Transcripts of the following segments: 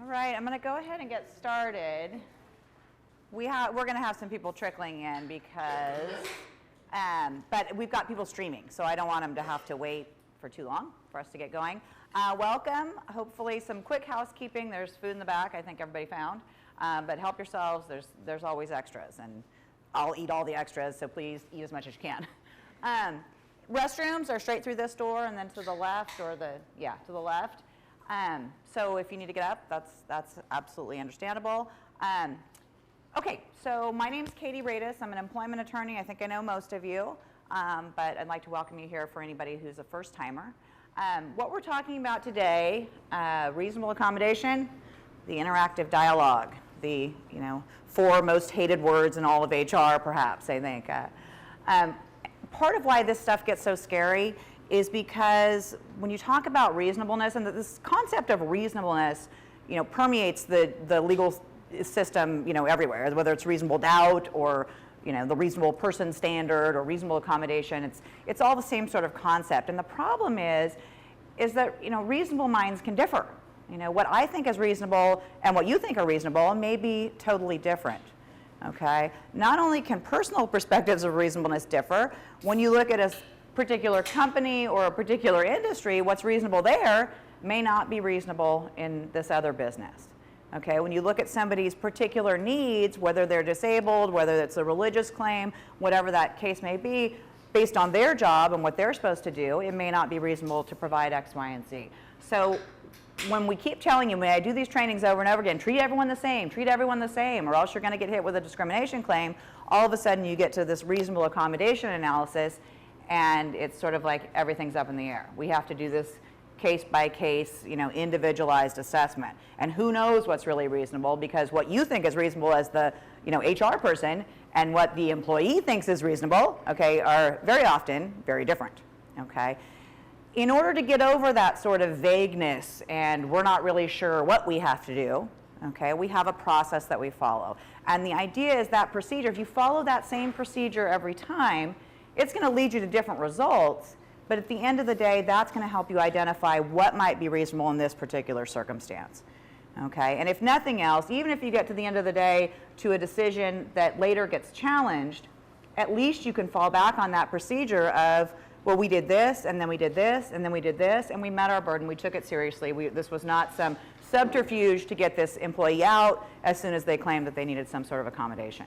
All right, I'm going to go ahead and get started. We're going to have some people trickling in because, but we've got people streaming, so I don't want them to have to wait for too long for us to get going. Welcome. Hopefully some quick housekeeping. There's food in the back, I think everybody found. But help yourselves. There's always extras, and I'll eat all the extras, so please eat as much as you can. Restrooms are straight through this door and then to the left, or to the left. So if you need to get up, that's absolutely understandable. Okay, so my name's Katie Radis. I'm an employment attorney. I think I know most of you, but I'd like to welcome you here for anybody who's a first-timer. What we're talking about today, reasonable accommodation, the interactive dialogue, the 4 most hated words in all of HR, perhaps, I think. Part of why this stuff gets so scary is because when you talk about reasonableness, and this concept of reasonableness, permeates the legal system, everywhere, whether it's reasonable doubt or, the reasonable person standard or reasonable accommodation, it's all the same sort of concept. And the problem is that, reasonable minds can differ. What I think is reasonable and what you think are reasonable may be totally different. Okay? Not only can personal perspectives of reasonableness differ, when you look at a particular company or a particular industry, what's reasonable there may not be reasonable in this other business. Okay? When you look at somebody's particular needs, whether they're disabled, whether it's a religious claim, whatever that case may be, based on their job and what they're supposed to do, it may not be reasonable to provide X, Y, and Z. So when we keep telling you, when I do these trainings over and over again, treat everyone the same, or else you're going to get hit with a discrimination claim, all of a sudden you get to this reasonable accommodation analysis, and it's sort of like everything's up in the air. We have to do this case by case, individualized assessment. And who knows what's really reasonable, because what you think is reasonable as the HR person and what the employee thinks is reasonable, okay, are very often very different, okay? In order to get over that sort of vagueness and we're not really sure what we have to do, okay, we have a process that we follow. And the idea is that procedure, if you follow that same procedure every time, it's going to lead you to different results, but at the end of the day, that's going to help you identify what might be reasonable in this particular circumstance. Okay, and if nothing else, even if you get to the end of the day to a decision that later gets challenged, at least you can fall back on that procedure of, well, we did this, and then we did this, and then we did this, and we met our burden. We took it seriously. This was not some subterfuge to get this employee out as soon as they claimed that they needed some sort of accommodation.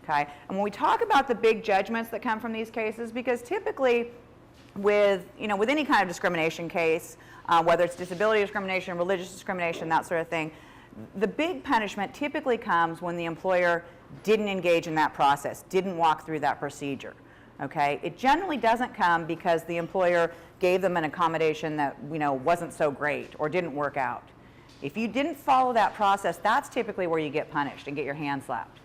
Okay? And when we talk about the big judgments that come from these cases, because typically with any kind of discrimination case, whether it's disability discrimination, religious discrimination, that sort of thing, the big punishment typically comes when the employer didn't engage in that process, didn't walk through that procedure. Okay? It generally doesn't come because the employer gave them an accommodation that wasn't so great or didn't work out. If you didn't follow that process, that's typically where you get punished and get your hand slapped,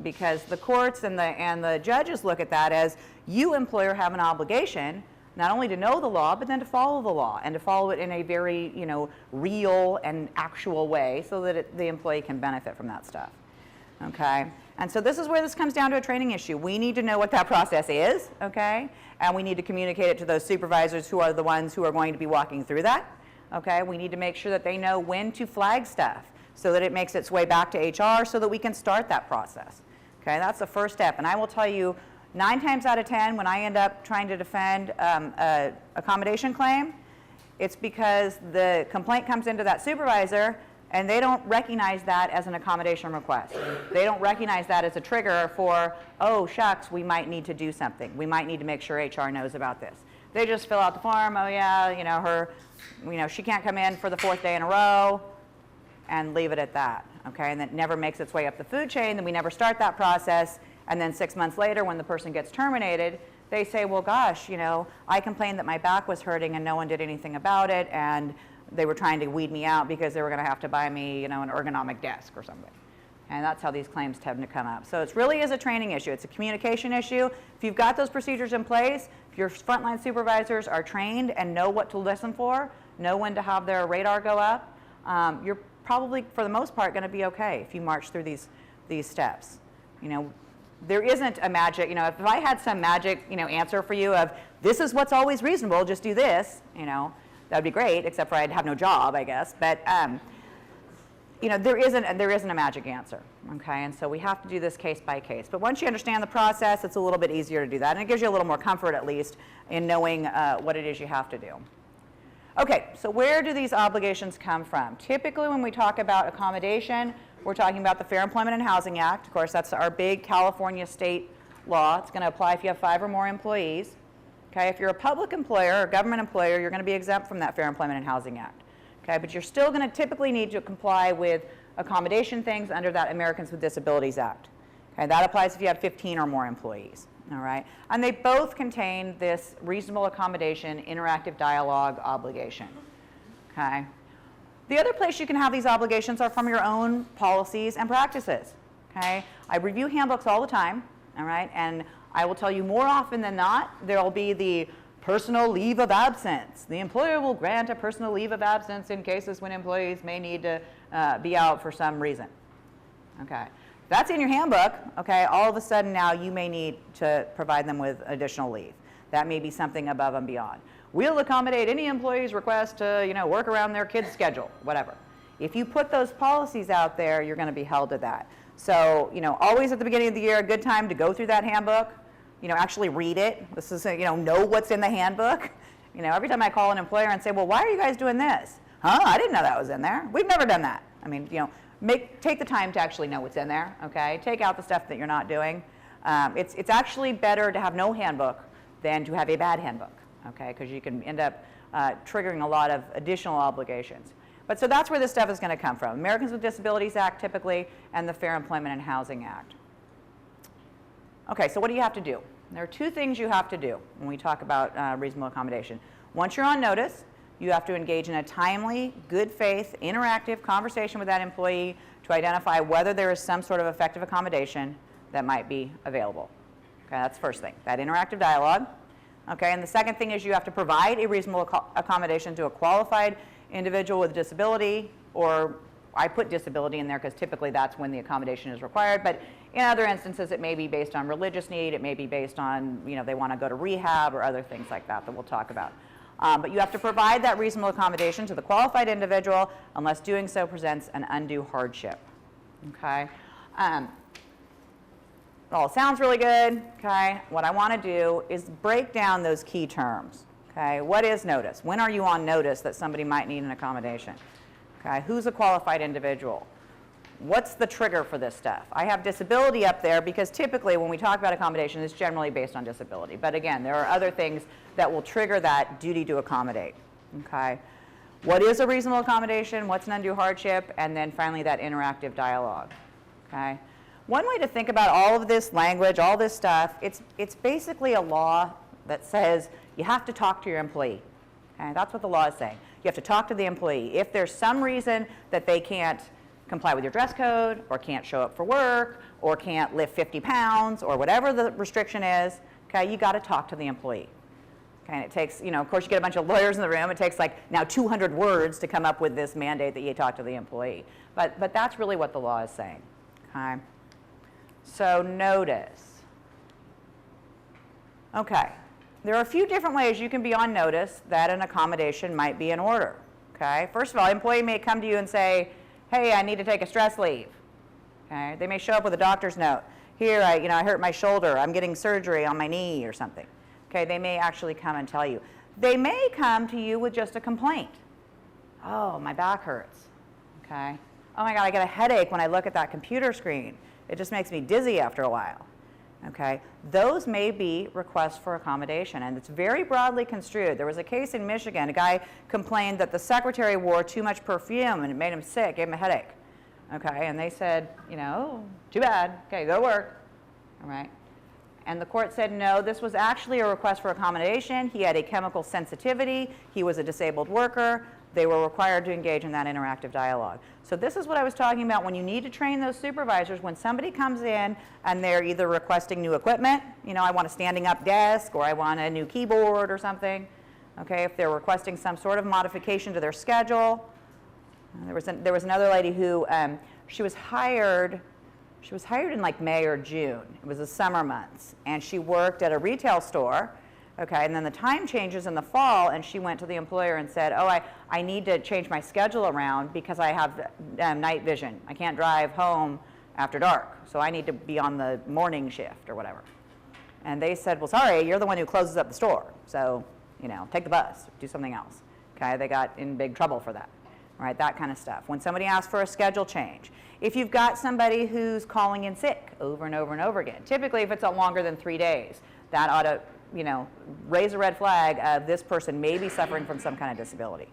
because the courts and the judges look at that as, you, employer, have an obligation not only to know the law, but then to follow the law, and to follow it in a very real and actual way so that the employee can benefit from that stuff. Okay? And so this is where this comes down to a training issue. We need to know what that process is, okay? And we need to communicate it to those supervisors who are the ones who are going to be walking through that, okay? We need to make sure that they know when to flag stuff so that it makes its way back to HR so that we can start that process, okay? That's the first step. And I will tell you, 9 times out of 10, when I end up trying to defend an accommodation claim, it's because the complaint comes into that supervisor and they don't recognize that as an accommodation request. They don't recognize that as a trigger for, oh, shucks, we might need to do something. We might need to make sure HR knows about this. They just fill out the form, oh yeah, she can't come in for the 4th day in a row, and leave it at that, okay? And that never makes its way up the food chain, then we never start that process, and then 6 months later when the person gets terminated, they say, well, gosh, I complained that my back was hurting and no one did anything about it, and they were trying to weed me out because they were going to have to buy me, an ergonomic desk or something. And that's how these claims tend to come up. So it really is a training issue. It's a communication issue. If you've got those procedures in place, if your frontline supervisors are trained and know what to listen for, know when to have their radar go up, you're probably, for the most part, going to be okay if you march through these steps. There isn't a magic, if I had some magic, answer for you of, this is what's always reasonable, just do this, that would be great, except for I'd have no job, I guess. But there isn't a magic answer, okay? And so we have to do this case by case. But once you understand the process, it's a little bit easier to do that. And it gives you a little more comfort, at least, in knowing what it is you have to do. Okay, so where do these obligations come from? Typically, when we talk about accommodation, we're talking about the Fair Employment and Housing Act. Of course, that's our big California state law. It's going to apply if you have 5 or more employees. Okay, if you're a public employer or government employer, you're going to be exempt from that Fair Employment and Housing Act. Okay, but you're still going to typically need to comply with accommodation things under that Americans with Disabilities Act. Okay, that applies if you have 15 or more employees. All right, and they both contain this reasonable accommodation interactive dialogue obligation. Okay, the other place you can have these obligations are from your own policies and practices. Okay, I review handbooks all the time. All right, and I will tell you more often than not, there will be the personal leave of absence. The employer will grant a personal leave of absence in cases when employees may need to be out for some reason. Okay, if that's in your handbook, okay, all of a sudden now you may need to provide them with additional leave. That may be something above and beyond. We'll accommodate any employee's request to, work around their kid's schedule, whatever. If you put those policies out there, you're going to be held to that. So, always at the beginning of the year, a good time to go through that handbook, actually read it. This is, know what's in the handbook. Every time I call an employer and say, well, why are you guys doing this? Huh, I didn't know that was in there. We've never done that. I mean, take the time to actually know what's in there, okay? Take out the stuff that you're not doing. It's actually better to have no handbook than to have a bad handbook, okay? Because you can end up triggering a lot of additional obligations. But so that's where this stuff is going to come from. Americans with Disabilities Act typically, and the Fair Employment and Housing Act. Okay, so what do you have to do? There are 2 things you have to do when we talk about reasonable accommodation. Once you're on notice, you have to engage in a timely, good faith, interactive conversation with that employee to identify whether there is some sort of effective accommodation that might be available. Okay, that's the first thing, that interactive dialogue. Okay, and the second thing is you have to provide a reasonable accommodation to a qualified individual with disability, or I put disability in there because typically that's when the accommodation is required, but in other instances it may be based on religious need, it may be based on, they want to go to rehab or other things like that we'll talk about. But you have to provide that reasonable accommodation to the qualified individual unless doing so presents an undue hardship. Okay? It all sounds really good. Okay? What I want to do is break down those key terms. Okay? What is notice? When are you on notice that somebody might need an accommodation? Okay? Who's a qualified individual? What's the trigger for this stuff? I have disability up there because typically when we talk about accommodation, it's generally based on disability. But again, there are other things that will trigger that duty to accommodate. Okay? What is a reasonable accommodation? What's an undue hardship? And then finally that interactive dialogue. Okay? One way to think about all of this language, all this stuff, it's basically a law that says you have to talk to your employee. Okay? That's what the law is saying. You have to talk to the employee. If there's some reason that they can't comply with your dress code, or can't show up for work, or can't lift 50 pounds, or whatever the restriction is, okay, you got to talk to the employee. Okay, and it takes, of course you get a bunch of lawyers in the room, it takes like now 200 words to come up with this mandate that you talk to the employee. But that's really what the law is saying. Okay? So notice. Okay, there are a few different ways you can be on notice that an accommodation might be in order. Okay, first of all, an employee may come to you and say, hey, I need to take a stress leave. Okay, they may show up with a doctor's note. Here, I hurt my shoulder, I'm getting surgery on my knee or something. Okay, they may actually come and tell you. They may come to you with just a complaint. Oh, my back hurts. Okay, oh my God, I get a headache when I look at that computer screen. It just makes me dizzy after a while. Okay, those may be requests for accommodation, and it's very broadly construed. There was a case in Michigan, a guy complained that the secretary wore too much perfume and it made him sick, gave him a headache. Okay, and they said, too bad, okay, go to work. All right, and the court said no, this was actually a request for accommodation. He had a chemical sensitivity, he was a disabled worker, they were required to engage in that interactive dialogue. So this is what I was talking about when you need to train those supervisors. When somebody comes in and they're either requesting new equipment, I want a standing up desk, or I want a new keyboard or something. Okay, if they're requesting some sort of modification to their schedule. There was another lady who, she was hired in like May or June. It was the summer months, and she worked at a retail store. Okay, and then the time changes in the fall, and she went to the employer and said, oh, I need to change my schedule around because I have night vision. I can't drive home after dark, so I need to be on the morning shift or whatever. And they said, well, sorry, you're the one who closes up the store, so, you know, take the bus, do something else. Okay, they got in big trouble for that, right? That kind of stuff. When somebody asks for a schedule change, if you've got somebody who's calling in sick over and over and over again, typically if it's longer than 3 days, that ought to, you know, raise a red flag of this person may be suffering from some kind of disability.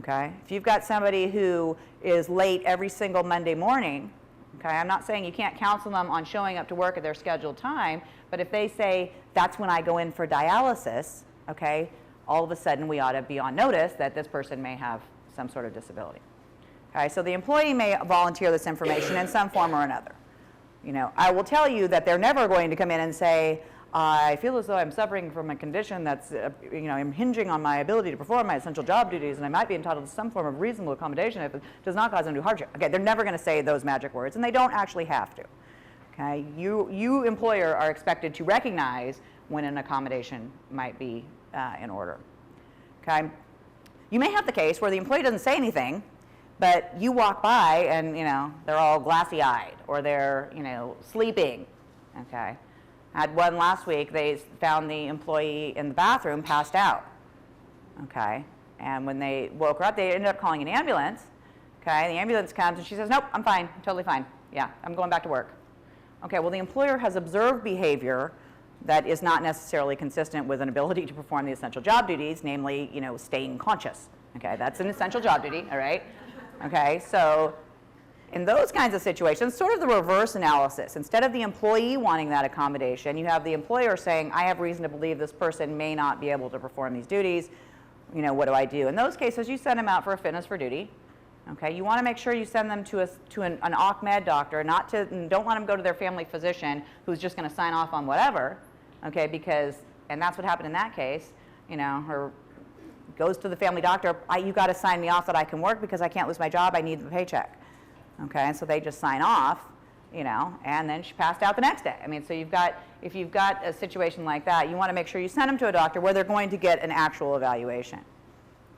Okay? If you've got somebody who is late every single Monday morning, okay, I'm not saying you can't counsel them on showing up to work at their scheduled time, but if they say that's when I go in for dialysis, okay, all of a sudden we ought to be on notice that this person may have some sort of disability. Okay, so the employee may volunteer this information in some form or another. You know, I will tell you that they're never going to come in and say, I feel as though I'm suffering from a condition that's, you know, impinging on my ability to perform my essential job duties, and I might be entitled to some form of reasonable accommodation if it does not cause undue hardship. Okay, they're never going to say those magic words, and they don't actually have to. Okay, you employer are expected to recognize when an accommodation might be in order. Okay, you may have the case where the employee doesn't say anything, but you walk by and, you know, they're all glassy-eyed or they're, you know, sleeping. Okay. I had one last week. They found the employee in the bathroom passed out. Okay, and when they woke her up, they ended up calling an ambulance. Okay, the ambulance comes and she says, nope, I'm fine, I'm totally fine. Yeah, I'm going back to work. Okay, well, the employer has observed behavior that is not necessarily consistent with an ability to perform the essential job duties, namely, you know, staying conscious. Okay, that's an essential job duty, all right? Okay, so in those kinds of situations, sort of the reverse analysis. Instead of the employee wanting that accommodation, you have the employer saying, I have reason to believe this person may not be able to perform these duties. You know, what do I do? In those cases, you send them out for a fitness for duty. Okay, you want to make sure you send them to an OCMED doctor, don't let them go to their family physician who's just going to sign off on whatever. Okay, because, and that's what happened in that case, you know, her goes to the family doctor, you got to sign me off that I can work because I can't lose my job, I need the paycheck. Okay, and so they just sign off, you know, and then she passed out the next day. I mean, so if you've got a situation like that, you want to make sure you send them to a doctor where they're going to get an actual evaluation.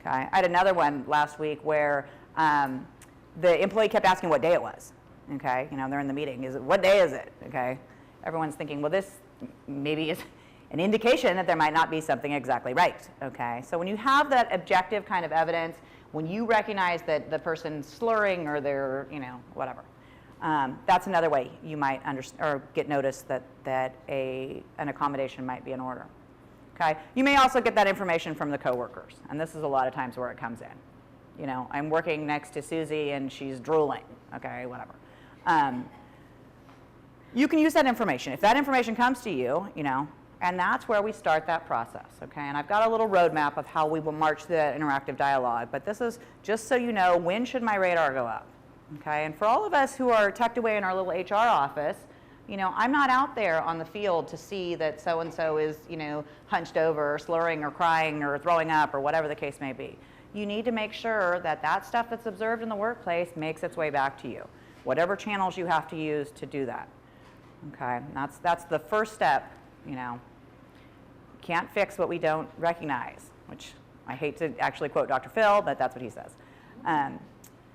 Okay, I had another one last week where the employee kept asking what day it was. Okay, you know, they're in the meeting, what day is it? Okay, everyone's thinking, well, this maybe is an indication that there might not be something exactly right. Okay, so when you have that objective kind of evidence, when you recognize that the person's slurring or they're, you know, whatever, that's another way you might or get notice that an accommodation might be in order. Okay, you may also get that information from the coworkers, and this is a lot of times where it comes in. You know, I'm working next to Susie and she's drooling. Okay, whatever. You can use that information. If that information comes to you, you know, and that's where we start that process, okay? And I've got a little roadmap of how we will march the interactive dialogue, but this is just so you know, when should my radar go up, okay? And for all of us who are tucked away in our little HR office, you know, I'm not out there on the field to see that so-and-so is, you know, hunched over or slurring or crying or throwing up or whatever the case may be. You need to make sure that that stuff that's observed in the workplace makes its way back to you, whatever channels you have to use to do that, okay? That's the first step, you know. Can't fix what we don't recognize, which I hate to actually quote Dr. Phil, but that's what he says.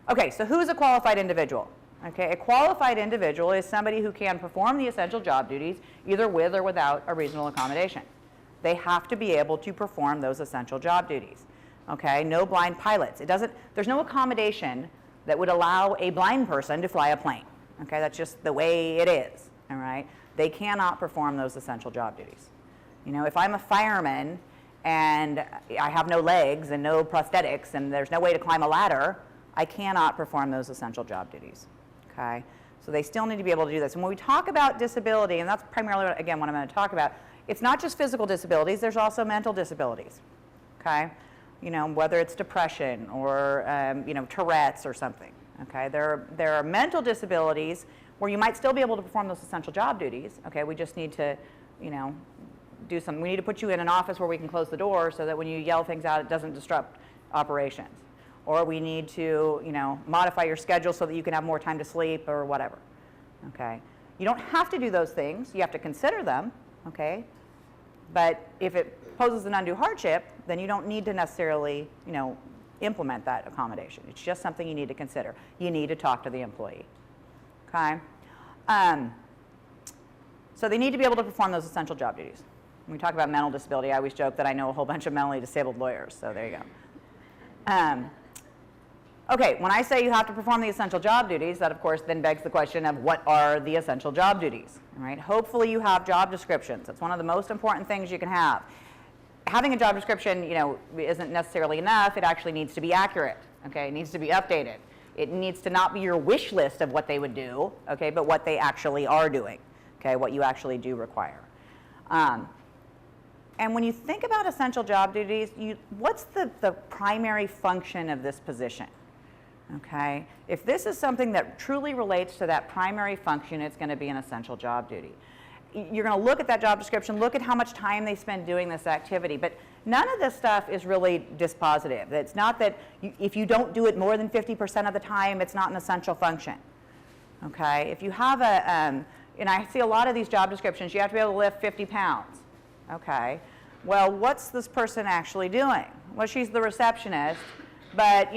Okay, so who's a qualified individual? Okay, a qualified individual is somebody who can perform the essential job duties either with or without a reasonable accommodation. They have to be able to perform those essential job duties. Okay, no blind pilots. There's no accommodation that would allow a blind person to fly a plane. Okay, that's just the way it is, all right? They cannot perform those essential job duties. You know, if I'm a fireman and I have no legs and no prosthetics and there's no way to climb a ladder, I cannot perform those essential job duties, okay? So they still need to be able to do this. And when we talk about disability, and that's primarily, again, what I'm going to talk about, it's not just physical disabilities, there's also mental disabilities, okay? You know, whether it's depression or, you know, Tourette's or something, okay? There are mental disabilities where you might still be able to perform those essential job duties, okay? We just need to, you know, do something. We need to put you in an office where we can close the door so that when you yell things out, it doesn't disrupt operations. Or we need to, you know, modify your schedule so that you can have more time to sleep or whatever, okay? You don't have to do those things. You have to consider them, okay? But if it poses an undue hardship, then you don't need to necessarily, implement that accommodation. It's just something you need to consider. You need to talk to the employee. Okay? So they need to be able to perform those essential job duties. When we talk about mental disability, I always joke that I know a whole bunch of mentally disabled lawyers, so there you go. Okay, when I say you have to perform the essential job duties, that of course then begs the question of what are the essential job duties, right? Hopefully you have job descriptions. That's one of the most important things you can have. Having a job description, isn't necessarily enough. It actually needs to be accurate, okay? It needs to be updated. It needs to not be your wish list of what they would do, okay, but what they actually are doing, okay, what you actually do require. And when you think about essential job duties, what's the primary function of this position? Okay, if this is something that truly relates to that primary function, it's going to be an essential job duty. You're going to look at that job description, look at how much time they spend doing this activity, but none of this stuff is really dispositive. It's not that if you don't do it more than 50% of the time, it's not an essential function. Okay, if you have and I see a lot of these job descriptions, you have to be able to lift 50 pounds. Okay, well, what's this person actually doing? Well, she's the receptionist. But,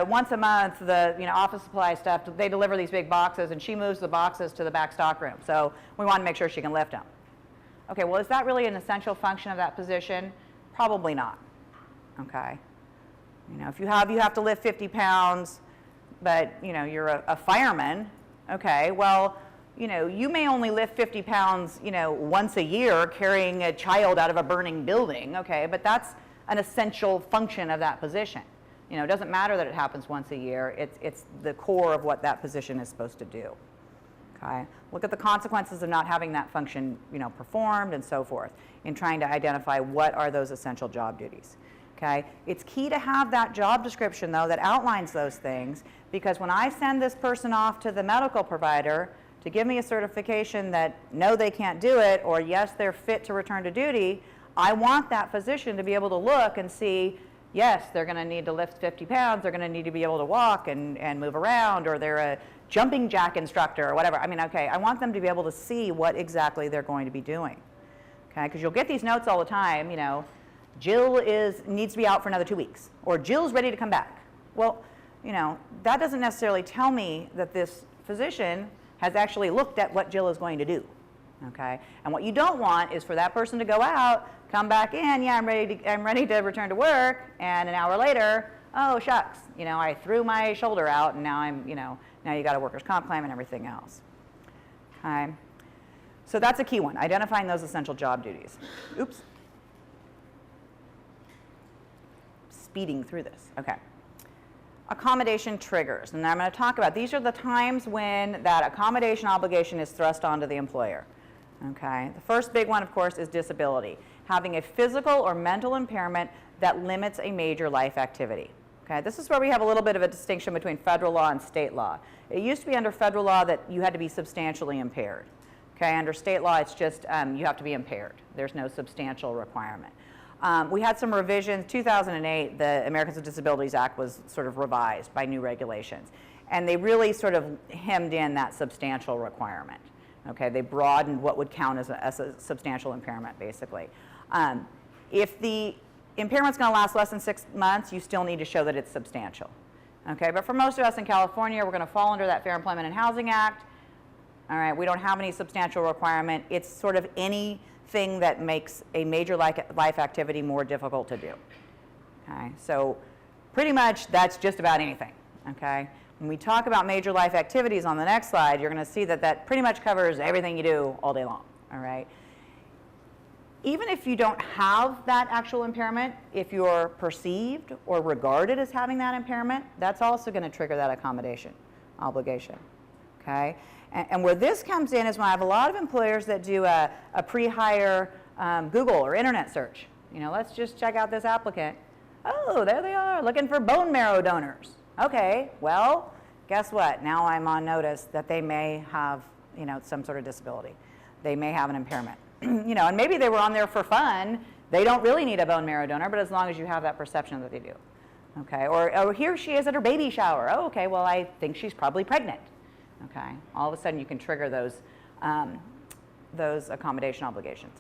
once a month, the office supply stuff, they deliver these big boxes, and she moves the boxes to the back stock room. So we want to make sure she can lift them. Okay, well, is that really an essential function of that position? Probably not. Okay. If you have to lift 50 pounds, but, you're a fireman, okay, well, you may only lift 50 pounds, once a year carrying a child out of a burning building, okay, but that's an essential function of that position. It doesn't matter that it happens once a year. It's the core of what that position is supposed to do. Okay? Look at the consequences of not having that function, performed and so forth in trying to identify what are those essential job duties. Okay? It's key to have that job description, though, that outlines those things, because when I send this person off to the medical provider to give me a certification that no, they can't do it, or yes, they're fit to return to duty, I want that physician to be able to look and see, yes, they're going to need to lift 50 pounds, they're going to need to be able to walk and move around, or they're a jumping jack instructor or whatever. I mean, okay, I want them to be able to see what exactly they're going to be doing. Okay, because you'll get these notes all the time, Jill needs to be out for another 2 weeks, or Jill's ready to come back. Well, that doesn't necessarily tell me that this physician has actually looked at what Jill is going to do. Okay, and what you don't want is for that person to go out, come back in, yeah, I'm ready to return to work, and an hour later, oh shucks, I threw my shoulder out, and now now you got a workers' comp claim and everything else. Okay, so that's a key one, identifying those essential job duties. Oops. Speeding through this. Okay. Accommodation triggers, and I'm going to talk about, these are the times when that accommodation obligation is thrust onto the employer. Okay, the first big one, of course, is disability, having a physical or mental impairment that limits a major life activity. Okay, this is where we have a little bit of a distinction between federal law and state law. It used to be under federal law that you had to be substantially impaired. Okay, under state law, it's just you have to be impaired. There's no substantial requirement. We had some revisions. 2008, the Americans with Disabilities Act was sort of revised by new regulations, and they really sort of hemmed in that substantial requirement. Okay, they broadened what would count as a substantial impairment, basically. If the impairment's going to last less than 6 months, you still need to show that it's substantial. Okay, but for most of us in California, we're going to fall under that Fair Employment and Housing Act. All right, we don't have any substantial requirement. It's sort of anything that makes a major life activity more difficult to do. Okay, so pretty much that's just about anything. Okay. When we talk about major life activities on the next slide, you're going to see that that pretty much covers everything you do all day long, all right? Even if you don't have that actual impairment, if you're perceived or regarded as having that impairment, that's also going to trigger that accommodation obligation, okay? And where this comes in is when I have a lot of employers that do a pre-hire Google or internet search. Let's just check out this applicant. Oh, there they are, looking for bone marrow donors. Okay, well, guess what? Now I'm on notice that they may have, some sort of disability. They may have an impairment. And maybe they were on there for fun. They don't really need a bone marrow donor, but as long as you have that perception that they do. Okay, or here she is at her baby shower. Oh, okay, well, I think she's probably pregnant. Okay, all of a sudden you can trigger those accommodation obligations.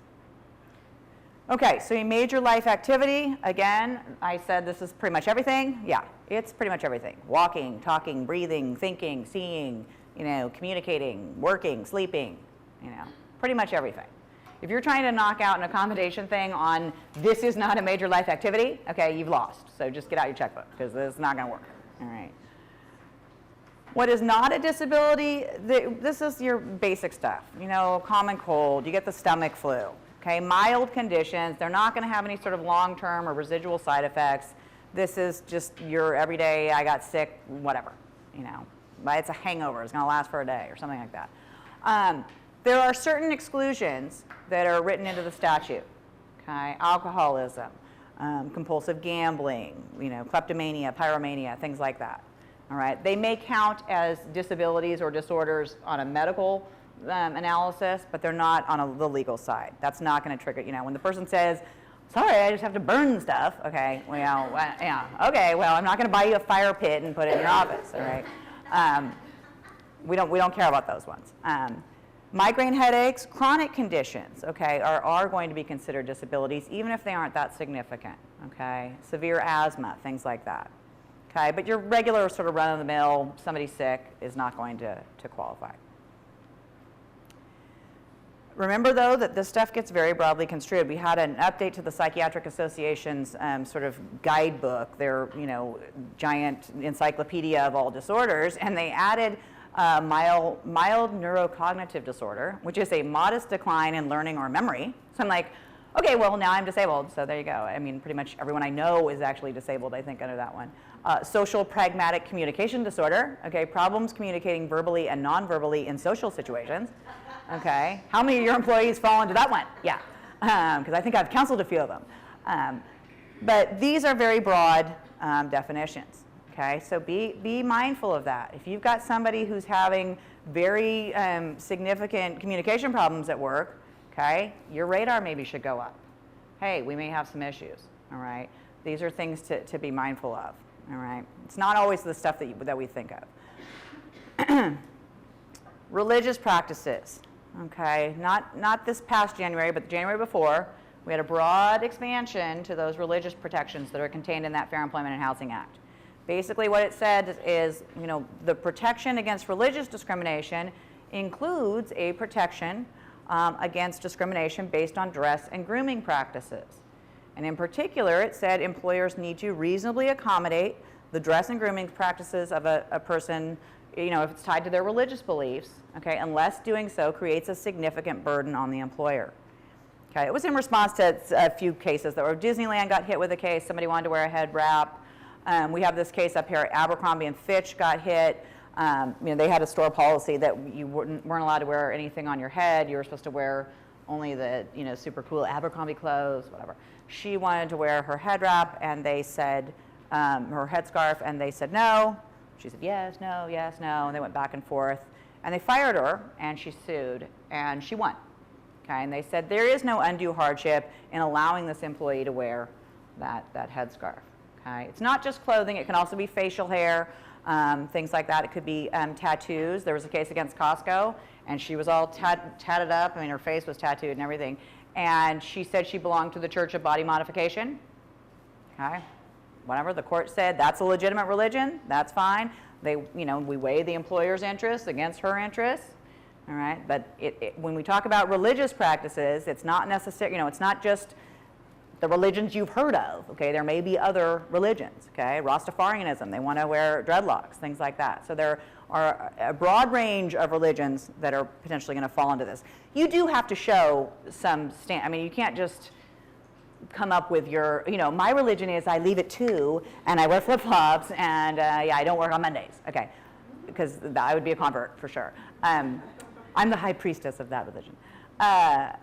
Okay, so a major life activity, again, I said this is pretty much everything. Yeah, it's pretty much everything. Walking, talking, breathing, thinking, seeing, communicating, working, sleeping, pretty much everything. If you're trying to knock out an accommodation thing on this is not a major life activity, okay, you've lost. So just get out your checkbook because this is not going to work. All right. What is not a disability, this is your basic stuff. Common cold, you get the stomach flu. Okay, mild conditions, they're not going to have any sort of long-term or residual side effects. This is just your everyday, I got sick, whatever, But it's a hangover, it's going to last for a day or something like that. There are certain exclusions that are written into the statute. Okay, alcoholism, compulsive gambling, kleptomania, pyromania, things like that. All right, they may count as disabilities or disorders on a medical analysis, but they're not on the legal side. That's not going to trigger, when the person says, sorry, I just have to burn stuff, okay, well, yeah, okay, well, I'm not going to buy you a fire pit and put it in your office, all right? We don't care about those ones. Migraine headaches, chronic conditions, okay, are going to be considered disabilities, even if they aren't that significant, okay? Severe asthma, things like that, okay? But your regular sort of run-of-the-mill, somebody sick is not going to qualify. Remember, though, that this stuff gets very broadly construed. We had an update to the Psychiatric Association's sort of guidebook, their giant encyclopedia of all disorders, and they added mild neurocognitive disorder, which is a modest decline in learning or memory. So I'm like, okay, well, now I'm disabled, so there you go. I mean, pretty much everyone I know is actually disabled, I think, under that one. Social pragmatic communication disorder, okay, problems communicating verbally and non-verbally in social situations. Okay, how many of your employees fall into that one? Yeah, because I think I've counseled a few of them. But these are very broad definitions. Okay, so be mindful of that. If you've got somebody who's having very significant communication problems at work, okay, your radar maybe should go up. Hey, we may have some issues. All right, these are things to be mindful of. All right, it's not always the stuff that we think of. Religious practices. Okay, not this past January, but the January before, we had a broad expansion to those religious protections that are contained in that Fair Employment and Housing Act. Basically what it said is, the protection against religious discrimination includes a protection against discrimination based on dress and grooming practices. And in particular, it said employers need to reasonably accommodate the dress and grooming practices of a person, if it's tied to their religious beliefs, okay, unless doing so creates a significant burden on the employer. Okay, it was in response to a few cases that were, Disneyland got hit with a case, somebody wanted to wear a head wrap. We have this case up here, Abercrombie and Fitch got hit. They had a store policy that you weren't allowed to wear anything on your head. You were supposed to wear only the super cool Abercrombie clothes, whatever. She wanted to wear her head wrap, and they said, her headscarf, and they said no. She said yes, no, and they went back and forth. And they fired her, and she sued, and she won. Okay, and they said there is no undue hardship in allowing this employee to wear that headscarf. Okay, it's not just clothing, it can also be facial hair, things like that. It could be tattoos. There was a case against Costco, and she was all tatted up. I mean, her face was tattooed and everything. And she said she belonged to the Church of Body Modification. Okay, whatever, the court said that's a legitimate religion, that's fine. We weigh the employer's interests against her interests. All right, but when we talk about religious practices, it's not necessary, it's not just the religions you've heard of, okay? There may be other religions, okay? Rastafarianism, they want to wear dreadlocks, things like that. So there are a broad range of religions that are potentially going to fall into this. You do have to show some you can't just come up with your, my religion is I leave at 2 and I wear flip-flops and I don't work on Mondays, okay? Because I would be a convert for sure. I'm the high priestess of that religion. That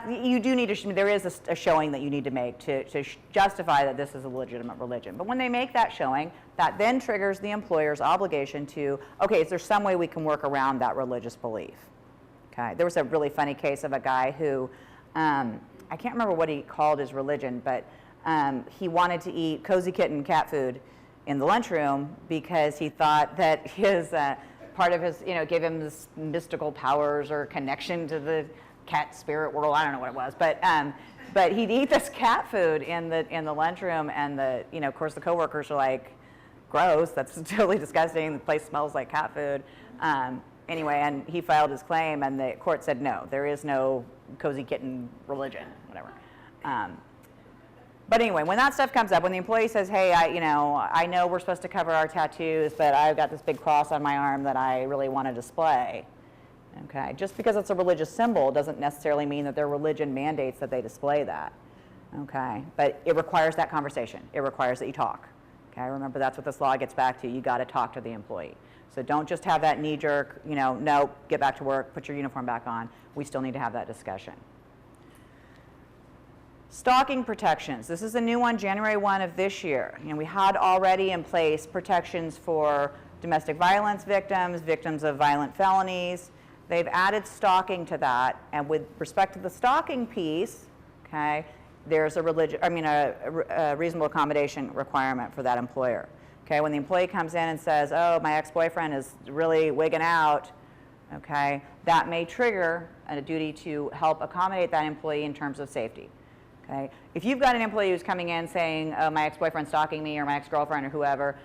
you do need to, there is a showing that you need to make to justify that this is a legitimate religion. But when they make that showing, that then triggers the employer's obligation to, okay, is there some way we can work around that religious belief? Okay, there was a really funny case of a guy who, I can't remember what he called his religion, but he wanted to eat Cozy Kitten cat food in the lunchroom because he thought that his, part of his, gave him this mystical powers or connection to the cat spirit world, I don't know what it was, but he'd eat this cat food in the lunchroom, and of course the coworkers are like, gross, that's totally disgusting, the place smells like cat food. Anyway, and he filed his claim, and the court said no, there is no cozy kitten religion, whatever. But anyway, when that stuff comes up, when the employee says, hey, I know we're supposed to cover our tattoos, but I've got this big cross on my arm that I really want to display. Okay, just because it's a religious symbol doesn't necessarily mean that their religion mandates that they display that. Okay, but it requires that conversation. It requires that you talk. Okay, remember that's what this law gets back to. You got to talk to the employee. So don't just have that knee-jerk, no, get back to work, put your uniform back on. We still need to have that discussion. Stalking protections. This is a new one, January 1 of this year. We had already in place protections for domestic violence victims, victims of violent felonies. They've added stalking to that, and with respect to the stalking piece, okay, there's a reasonable accommodation requirement for that employer. Okay, when the employee comes in and says, oh, my ex-boyfriend is really wigging out, okay, that may trigger a duty to help accommodate that employee in terms of safety. Okay, if you've got an employee who's coming in saying, oh, my ex-boyfriend's stalking me, or my ex-girlfriend, or whoever,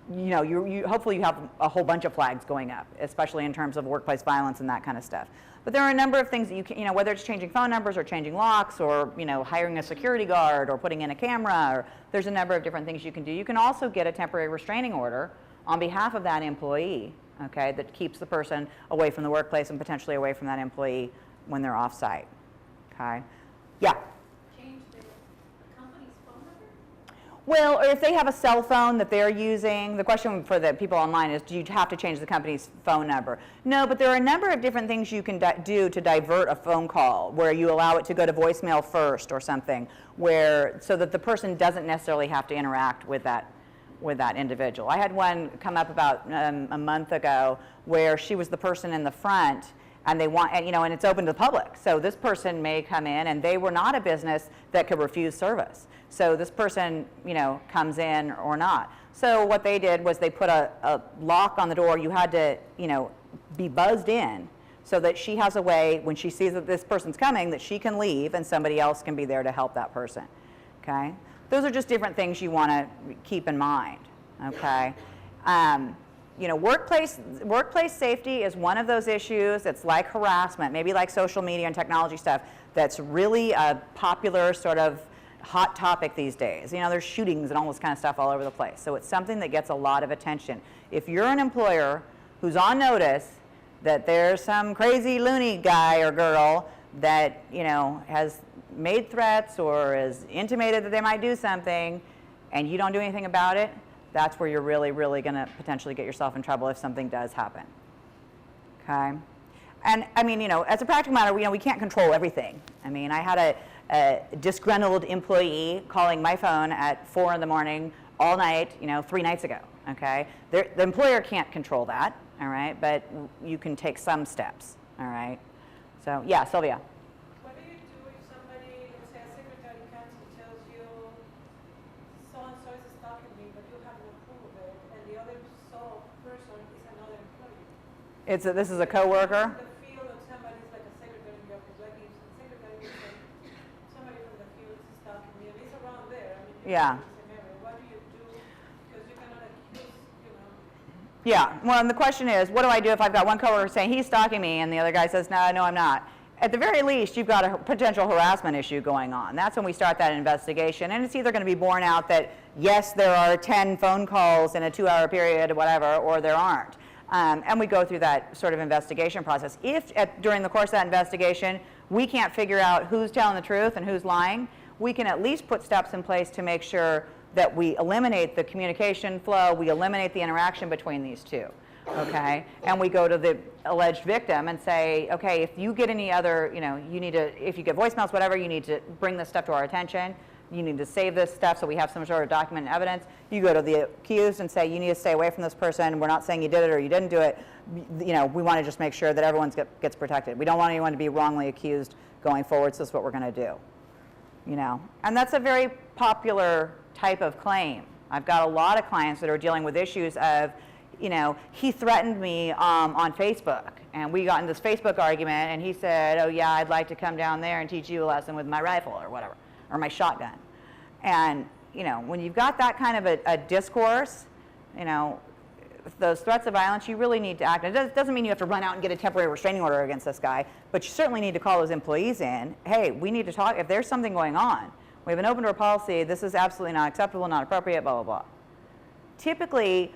hopefully you have a whole bunch of flags going up, especially in terms of workplace violence and that kind of stuff. But there are a number of things that you can, whether it's changing phone numbers or changing locks or, hiring a security guard or putting in a camera, or there's a number of different things you can do. You can also get a temporary restraining order on behalf of that employee, okay, that keeps the person away from the workplace and potentially away from that employee when they're off-site, okay? Yeah? Well, or if they have a cell phone that they're using, the question for the people online is, do you have to change the company's phone number? No, but there are a number of different things you can do to divert a phone call, where you allow it to go to voicemail first or something, so that the person doesn't necessarily have to interact with that individual. I had one come up about a month ago where she was the person in the front, and and it's open to the public. So this person may come in, and they were not a business that could refuse service. So this person, comes in or not. So what they did was they put a lock on the door. You had to, be buzzed in so that she has a way, when she sees that this person's coming, that she can leave and somebody else can be there to help that person, okay? Those are just different things you want to keep in mind, okay? Workplace safety is one of those issues that's like harassment, maybe like social media and technology stuff, that's really a popular sort of hot topic these days. There's shootings and all this kind of stuff all over the place. So it's something that gets a lot of attention. If you're an employer who's on notice that there's some crazy loony guy or girl that, has made threats or has intimated that they might do something, and you don't do anything about it, that's where you're really, really going to potentially get yourself in trouble if something does happen. Okay? And as a practical matter, we can't control everything. I had a disgruntled employee calling my phone at 4 in the morning all night, 3 nights ago, okay? The employer can't control that, all right? But you can take some steps, all right? So, yeah, Sylvia. What do you do if somebody, let's say a secretary comes and tells you, so-and-so is stalking me, but you haven't approved of it, and the other person is another employee? This is a coworker? Yeah. What do you do? Because you cannot accuse, Yeah. Well, and the question is, what do I do if I've got one coworker saying he's stalking me, and the other guy says, no, I'm not? At the very least, you've got a potential harassment issue going on. That's when we start that investigation, and it's either going to be borne out that yes, there are 10 phone calls in a 2-hour period, or whatever, or there aren't. And we go through that sort of investigation process. If during the course of that investigation we can't figure out who's telling the truth and who's lying, we can at least put steps in place to make sure that we eliminate the communication flow, we eliminate the interaction between these two, okay? And we go to the alleged victim and say, okay, if you get any other, if you get voicemails, whatever, you need to bring this stuff to our attention. You need to save this stuff so we have some sort of document and evidence. You go to the accused and say, you need to stay away from this person. We're not saying you did it or you didn't do it. We want to just make sure that everyone gets protected. We don't want anyone to be wrongly accused going forward, so that's what we're going to do. And that's a very popular type of claim. I've got a lot of clients that are dealing with issues of, he threatened me on Facebook, And we got in this Facebook argument, and he said, oh yeah, I'd like to come down there and teach you a lesson with my rifle or whatever, or my shotgun. And you know, when you've got that kind of a discourse, you know, those threats of violence, you really need to act. It doesn't mean you have to run out and get a temporary restraining order against this guy, but you certainly need to call those employees in. Hey, we need to talk. If there's something going on, we have an open door policy. This is absolutely not acceptable, not appropriate, blah, blah, blah. Typically,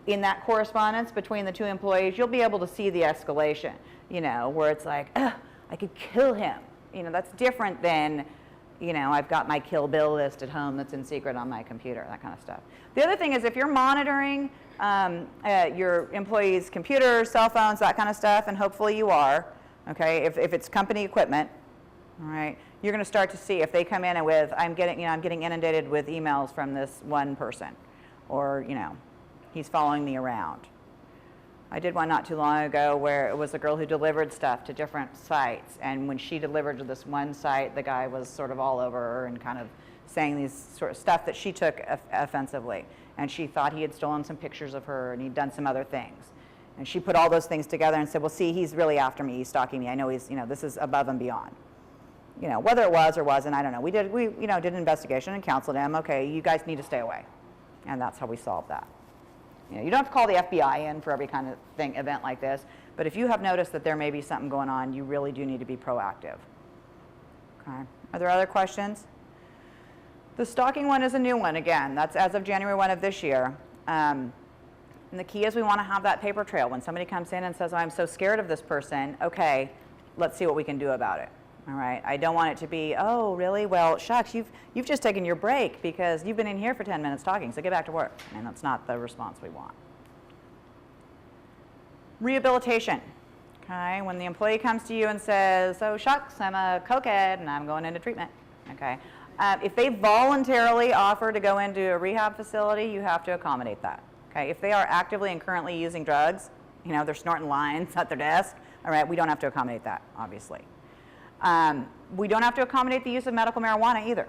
in that correspondence between the two employees, you'll be able to see the escalation, you know, where it's like, ugh, I could kill him. You know, that's different than, you know, I've got my Kill Bill list at home that's in secret on my computer, that kind of stuff. The other thing is if you're monitoring your employees' computers, cell phones, that kind of stuff, and hopefully you are, okay, if it's company equipment, all right, you're going to start to see if they come in with, I'm getting inundated with emails from this one person, or, you know, he's following me around. I did one not too long ago where it was a girl who delivered stuff to different sites, and when she delivered to this one site, the guy was sort of all over her and kind of saying these sort of stuff that she took offensively, and she thought he had stolen some pictures of her and he'd done some other things. And she put all those things together and said, well, see, he's really after me, he's stalking me, I know he's, you know, this is above and beyond. You know, whether it was or wasn't, I don't know. We did an investigation and counseled him, okay, you guys need to stay away. And that's how we solved that. You know, you don't have to call the FBI in for every kind of event like this, but if you have noticed that there may be something going on, you really do need to be proactive. Okay. Are there other questions? The stalking one is a new one, again. That's as of January 1 of this year. And the key is we want to have that paper trail. When somebody comes in and says, oh, I'm so scared of this person, okay, let's see what we can do about it. All right, I don't want it to be, oh, really? Well, shucks, you've just taken your break because you've been in here for 10 minutes talking, so get back to work. And that's not the response we want. Rehabilitation. Okay, when the employee comes to you and says, oh, shucks, I'm a cokehead and I'm going into treatment. Okay, if they voluntarily offer to go into a rehab facility, you have to accommodate that. Okay, if they are actively and currently using drugs, you know, they're snorting lines at their desk, all right, we don't have to accommodate that, obviously. We don't have to accommodate the use of medical marijuana either,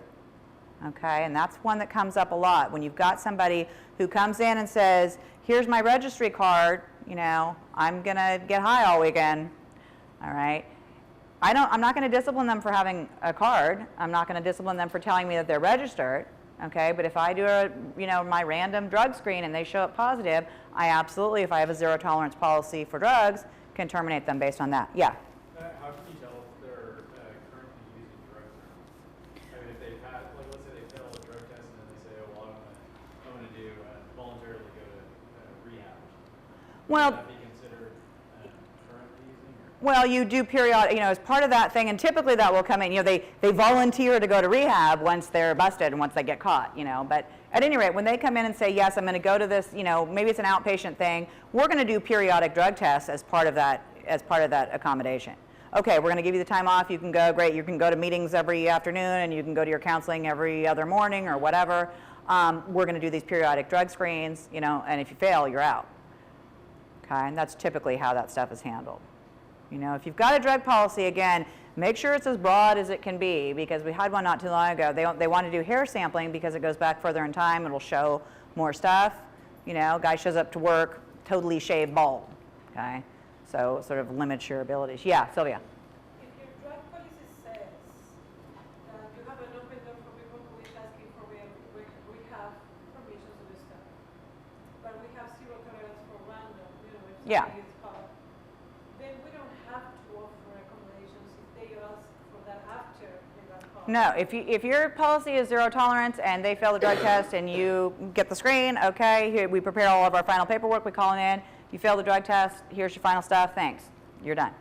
okay? And that's one that comes up a lot. When you've got somebody who comes in and says, here's my registry card, you know, I'm gonna get high all weekend, all right? I'm not gonna discipline them for having a card. I'm not gonna discipline them for telling me that they're registered, okay? But if I do my random drug screen and they show up positive, I absolutely, if I have a zero tolerance policy for drugs, can terminate them based on that. Yeah? How can you tell if they're currently using drugs or not? I mean, if they've had, like, let's say they fail a drug test and then they say, oh, well, I'm going to do voluntarily go to rehab. Well, Would that be considered currently using? Or? well, you do periodic, you know, as part of that thing, and typically that will come in, you know, they volunteer to go to rehab once they're busted and once they get caught, you know, but at any rate, when they come in and say, yes, I'm going to go to this, you know, maybe it's an outpatient thing, we're going to do periodic drug tests as part of that accommodation. Okay, we're going to give you the time off, you can go, great, you can go to meetings every afternoon and you can go to your counseling every other morning or whatever. We're going to do these periodic drug screens, you know, and if you fail, you're out. Okay, and that's typically how that stuff is handled. You know, if you've got a drug policy, again, make sure it's as broad as it can be, because we had one not too long ago. They want to do hair sampling because it goes back further in time, it'll show more stuff. You know, guy shows up to work, totally shaved bald, okay? So sort of limits your abilities. Yeah, Sylvia. If your drug policy says that you have an open door for people who is asking for rehab permission to do stuff, but we have zero tolerance for random, you know, if Yeah. somebody is caught, then we don't have to offer accommodations if they ask for that after they got caught. No, if your policy is zero tolerance and they fail the drug test and you get the screen, okay, here, we prepare all of our final paperwork, we call it in, you fail the drug test, here's your final stuff, thanks, you're done.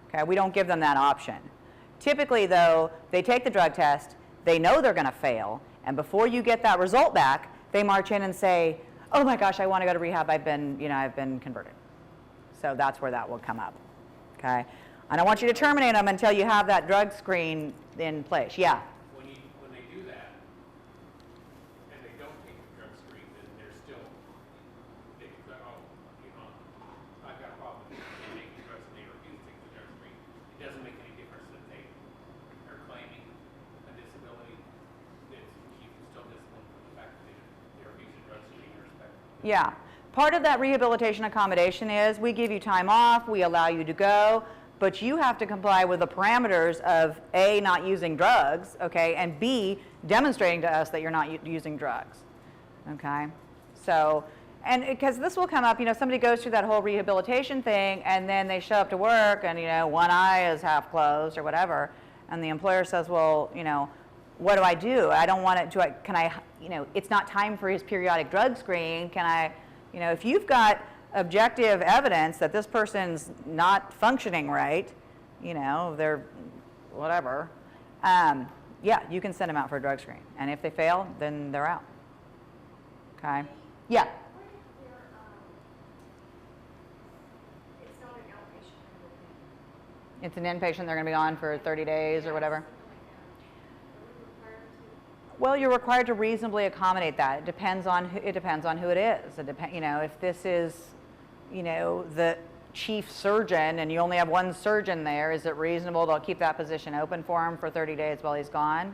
Okay, we don't give them that option. Typically though, they take the drug test, they know they're gonna fail, and before you get that result back, they march in and say, oh my gosh, I wanna go to rehab, I've been converted. So that's where that will come up, okay? I don't want you to terminate them until you have that drug screen in place. Yeah? When they do that, and they don't take the drug screen, then they're still, they can say, oh, you know, I've got a problem, they can't take the drugs, and they refuse to take the drug screen. It doesn't make any difference that they are claiming a disability. You can still discipline for the fact that they refuse the drug screen irrespective. Yeah. Part of that rehabilitation accommodation is we give you time off, we allow you to go, but you have to comply with the parameters of A, not using drugs, okay, and B, demonstrating to us that you're not using drugs, okay? So, and because this will come up, you know, somebody goes through that whole rehabilitation thing and then they show up to work and, you know, one eye is half closed or whatever, and the employer says, well, you know, what do I do? I don't want it, can I, you know, it's not time for his periodic drug screen, can I, you know, if you've got objective evidence that this person's not functioning right, you know, they're whatever, yeah, you can send them out for a drug screen. And if they fail, then they're out. Okay? Yeah? It's not an outpatient kind of thing. It's an inpatient, they're going to be on for 30 days or whatever. Well, you're required to reasonably accommodate that. It depends on who it is. You know, if this is, you know, the chief surgeon and you only have one surgeon there, is it reasonable to keep that position open for him for 30 days while he's gone?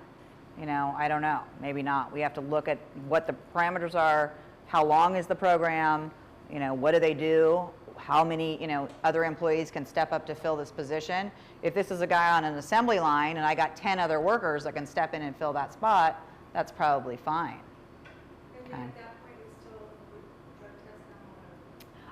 You know, I don't know. Maybe not. We have to look at what the parameters are, how long is the program, you know, what do they do, how many, you know, other employees can step up to fill this position. If this is a guy on an assembly line and I got 10 other workers that can step in and fill that spot, that's probably fine. And then at that point, it's still drug test and all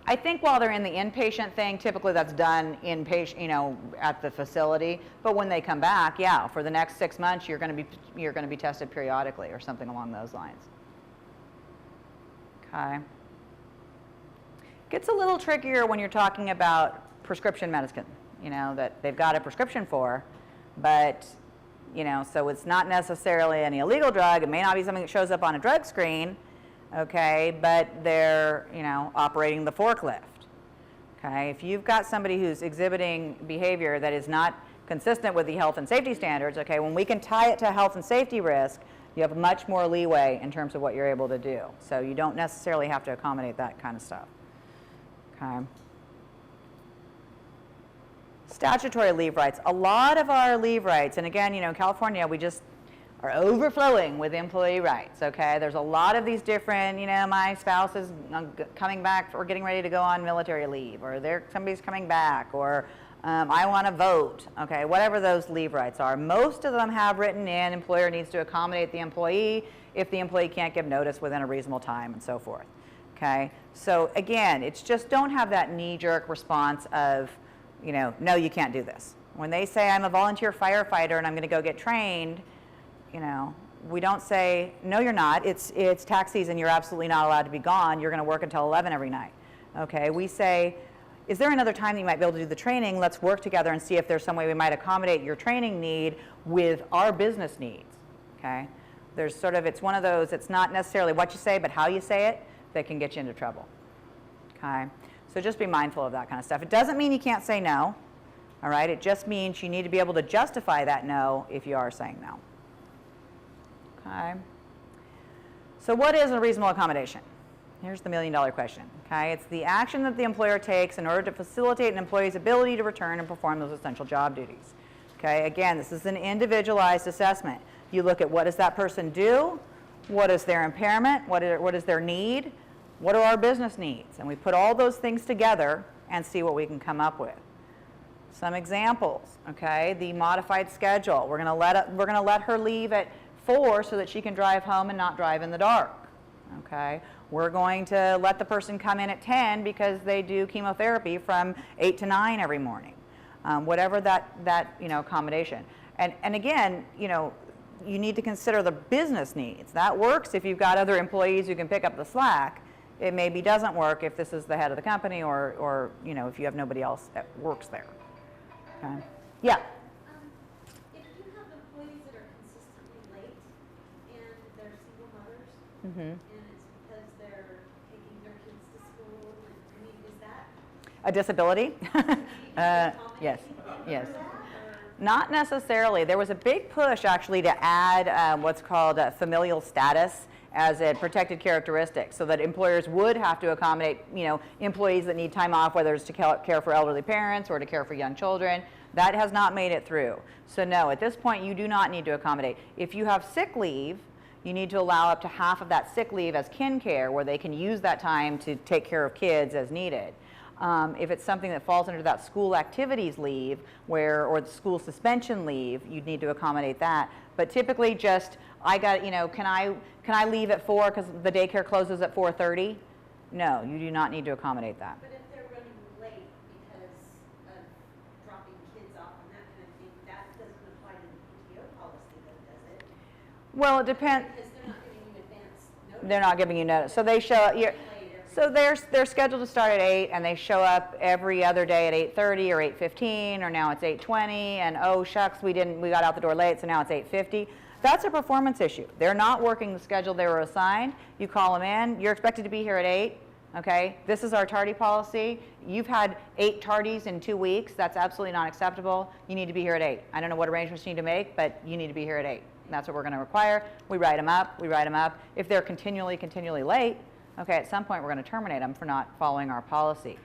that. I think while they're in the inpatient thing, typically that's done inpatient, you know, at the facility. But when they come back, yeah, for the next 6 months, you're going to be tested periodically or something along those lines. Okay. Gets a little trickier when you're talking about prescription medicine, you know, that they've got a prescription for, but, you know, so it's not necessarily any illegal drug. It may not be something that shows up on a drug screen, okay, but they're, you know, operating the forklift, okay? If you've got somebody who's exhibiting behavior that is not consistent with the health and safety standards, okay, when we can tie it to health and safety risk, you have much more leeway in terms of what you're able to do. So you don't necessarily have to accommodate that kind of stuff, okay? Statutory leave rights. A lot of our leave rights, and again, you know, in California, we just are overflowing with employee rights, okay? There's a lot of these different, you know, my spouse is coming back or getting ready to go on military leave, or somebody's coming back, or I want to vote, okay? Whatever those leave rights are. Most of them have written in, employer needs to accommodate the employee if the employee can't give notice within a reasonable time and so forth, okay? So again, it's just don't have that knee-jerk response of, you know, no, you can't do this. When they say I'm a volunteer firefighter and I'm going to go get trained, you know, we don't say, no, you're not. It's tax season. You're absolutely not allowed to be gone. You're going to work until 11 every night. Okay, we say, is there another time that you might be able to do the training? Let's work together and see if there's some way we might accommodate your training need with our business needs. Okay, there's sort of, it's one of those, it's not necessarily what you say, but how you say it that can get you into trouble. Okay. So just be mindful of that kind of stuff. It doesn't mean you can't say no, all right? It just means you need to be able to justify that no if you are saying no. Okay. So what is a reasonable accommodation? Here's the million-dollar question, okay? It's the action that the employer takes in order to facilitate an employee's ability to return and perform those essential job duties. Okay, again, this is an individualized assessment. You look at what does that person do, what is their impairment, what is their need, what are our business needs? And we put all those things together and see what we can come up with. Some examples, okay? The modified schedule. We're going to let her leave at 4 so that she can drive home and not drive in the dark, okay? We're going to let the person come in at 10 because they do chemotherapy from 8 to 9 every morning. Whatever that you know, accommodation. And again, you know, you need to consider the business needs. That works if you've got other employees who can pick up the slack. It maybe doesn't work if this is the head of the company or you know, if you have nobody else that works there. Okay. Yeah? If you have employees that are consistently late and they're single mothers, Mm-hmm. and it's because they're taking their kids to school, and, I mean, is that? A disability? Yes. Yes. Not necessarily. There was a big push actually to add what's called familial status as a protected characteristic, so that employers would have to accommodate, you know, employees that need time off, whether it's to care for elderly parents or to care for young children. That has not made it through. So no, at this point you do not need to accommodate. If you have sick leave, you need to allow up to half of that sick leave as kin care, where they can use that time to take care of kids as needed. If it's something that falls under that school activities leave or the school suspension leave, you'd need to accommodate that. But typically just, can I leave at 4 because the daycare closes at 4:30? No, you do not need to accommodate that. But if they're running late because of dropping kids off and that kind of thing, that doesn't apply to the PTO policy though, does it? Well, it depends. Because they're not giving you advance notice. They're not giving you notice. So they show up. So they're scheduled to start at 8, and they show up every other day at 8:30 or 8:15, or now it's 8:20, and oh shucks, we got out the door late, so now it's 8:50. That's a performance issue. They're not working the schedule they were assigned. You call them in. You're expected to be here at 8. Okay, this is our tardy policy. You've had 8 tardies in 2 weeks. That's absolutely not acceptable. You need to be here at 8. I don't know what arrangements you need to make, but you need to be here at 8. That's what we're going to require. We write them up. We write them up. If they're continually late, okay, at some point we're going to terminate them for not following our policy.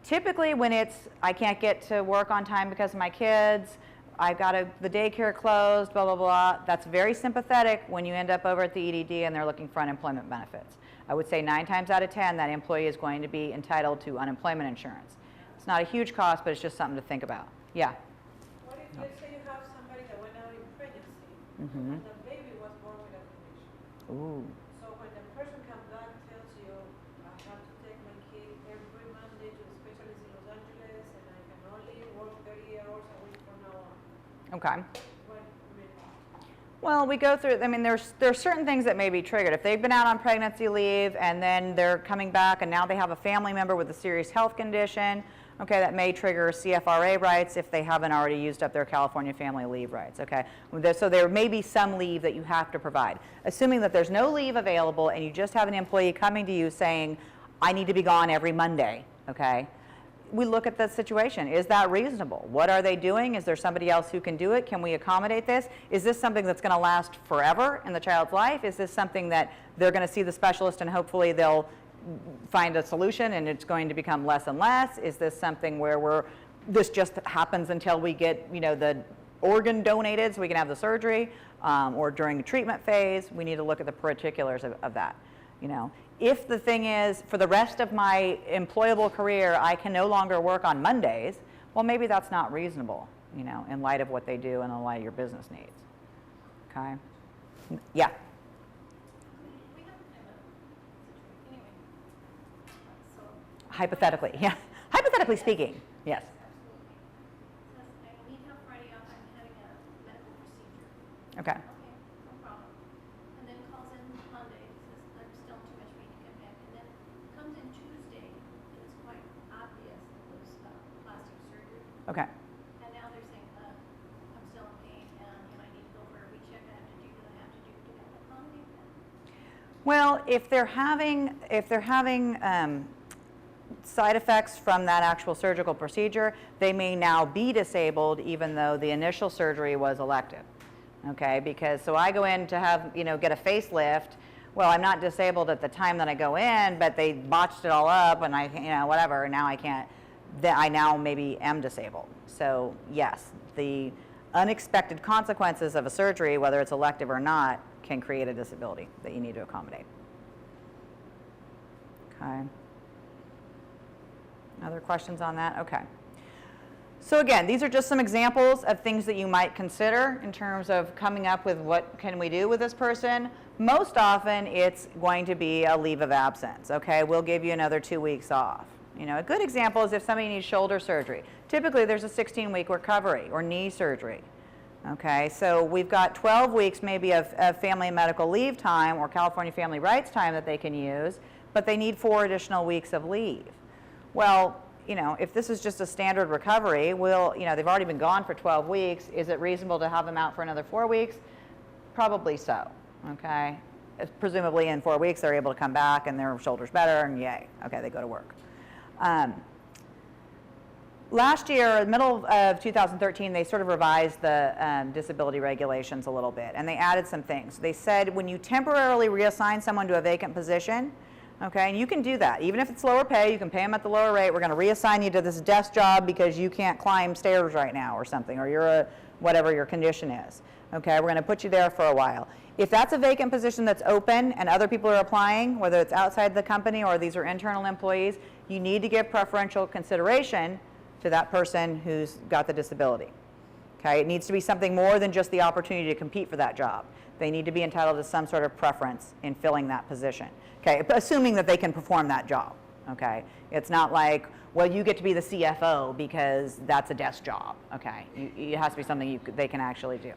Typically when it's, I can't get to work on time because of my kids, I've got the daycare closed, blah, blah, blah, that's very sympathetic when you end up over at the EDD and they're looking for unemployment benefits. I would say 9 times out of 10 that employee is going to be entitled to unemployment insurance. It's not a huge cost, but it's just something to think about. Yeah? What if, let's say you have somebody that went out in pregnancy, Mm-hmm. and the baby was born with a condition. Ooh. So when the person comes back, tells you, I have to take my kid every Monday to the specialist in Los Angeles, and I can only work 30 hours a week from now on. Okay. What, Well, we go through, I mean, there's certain things that may be triggered. If they've been out on pregnancy leave and then they're coming back and now they have a family member with a serious health condition, okay, that may trigger CFRA rights if they haven't already used up their California family leave rights, okay? So there may be some leave that you have to provide. Assuming that there's no leave available and you just have an employee coming to you saying, I need to be gone every Monday, okay? We look at the situation. Is that reasonable? What are they doing? Is there somebody else who can do it? Can we accommodate this? Is this something that's going to last forever in the child's life? Is this something that they're going to see the specialist and hopefully they'll find a solution and it's going to become less and less? Is this something where this just happens until we get, the organ donated so we can have the surgery, or during the treatment phase? We need to look at the particulars of that, If the thing is, for the rest of my employable career, I can no longer work on Mondays, well, maybe that's not reasonable, in light of what they do and in light of your business needs. Okay? Yeah? We have kind of anyway. So Hypothetically, yeah. Hypothetically speaking, yes. absolutely. Says I need help Friday off. I'm having a medical procedure. Okay. Okay, no problem. And then calls in Monday, says I'm still too much pain to come back. And then comes in Tuesday, and it's quite obvious it was plastic surgery. Okay. And now they're saying, I'm still in pain, and I need to go for a recheck. I have to do what I have to do to accommodate that. Well, if they're having side effects from that actual surgical procedure, they may now be disabled even though the initial surgery was elective. Okay, because so I go in to have, get a facelift. Well, I'm not disabled at the time that I go in, but they botched it all up and I, whatever, and now I can't, I now maybe am disabled. So yes, the unexpected consequences of a surgery, whether it's elective or not, can create a disability that you need to accommodate. Okay. Other questions on that? Okay. So again, these are just some examples of things that you might consider in terms of coming up with what can we do with this person. Most often it's going to be a leave of absence, okay? We'll give you another 2 weeks off. A good example is if somebody needs shoulder surgery. Typically there's a 16-week recovery or knee surgery. Okay, so we've got 12 weeks maybe of family and medical leave time or California family rights time that they can use, but they need 4 additional weeks of leave. Well, if this is just a standard recovery, they've already been gone for 12 weeks. Is it reasonable to have them out for another 4 weeks? Probably so, okay? Presumably in 4 weeks they're able to come back and their shoulder's better and yay, okay, they go to work. Last year, middle of 2013, they sort of revised the disability regulations a little bit, and they added some things. They said when you temporarily reassign someone to a vacant position, Okay, and you can do that. Even if it's lower pay, you can pay them at the lower rate. We're going to reassign you to this desk job because you can't climb stairs right now or something, or you're a, whatever your condition is. Okay, we're going to put you there for a while. If that's a vacant position that's open and other people are applying, whether it's outside the company or these are internal employees, you need to give preferential consideration to that person who's got the disability. Okay, it needs to be something more than just the opportunity to compete for that job. They need to be entitled to some sort of preference in filling that position. Okay, assuming that they can perform that job. Okay, it's not like, well, you get to be the CFO because that's a desk job. Okay, it has to be something they can actually do.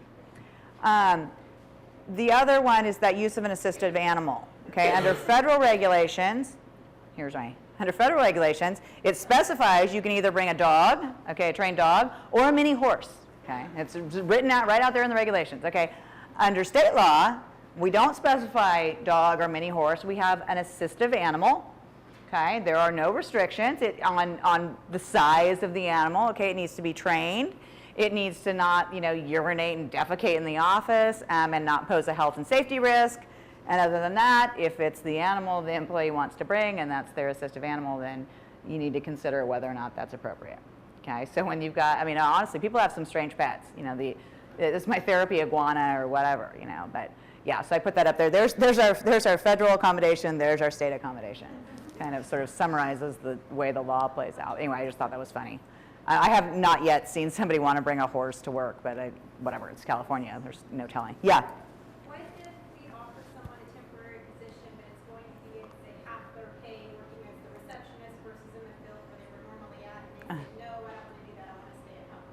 The other one is that use of an assistive animal. Okay, under federal regulations, under federal regulations, it specifies you can either bring a dog, okay, a trained dog, or a mini horse. Okay, it's written out right out there in the regulations. Okay, under state law, we don't specify dog or mini horse. We have an assistive animal. Okay, there are no restrictions on the size of the animal. Okay, it needs to be trained. It needs to not, urinate and defecate in the office and not pose a health and safety risk. And other than that, if it's the animal the employee wants to bring and that's their assistive animal, then you need to consider whether or not that's appropriate. Okay, so when you've got, honestly, people have some strange pets. This is my therapy iguana or whatever, but yeah, so I put that up there. There's our federal accommodation, there's our state accommodation. Kind of sort of summarizes the way the law plays out. Anyway, I just thought that was funny. I have not yet seen somebody want to bring a horse to work, but whatever, it's California, there's no telling. Yeah? What if we offer someone a temporary position, but it's going to be, say, half their pay working as the receptionist versus in the field where they were normally at, and they say, no, I don't want to do that, I want to stay at home?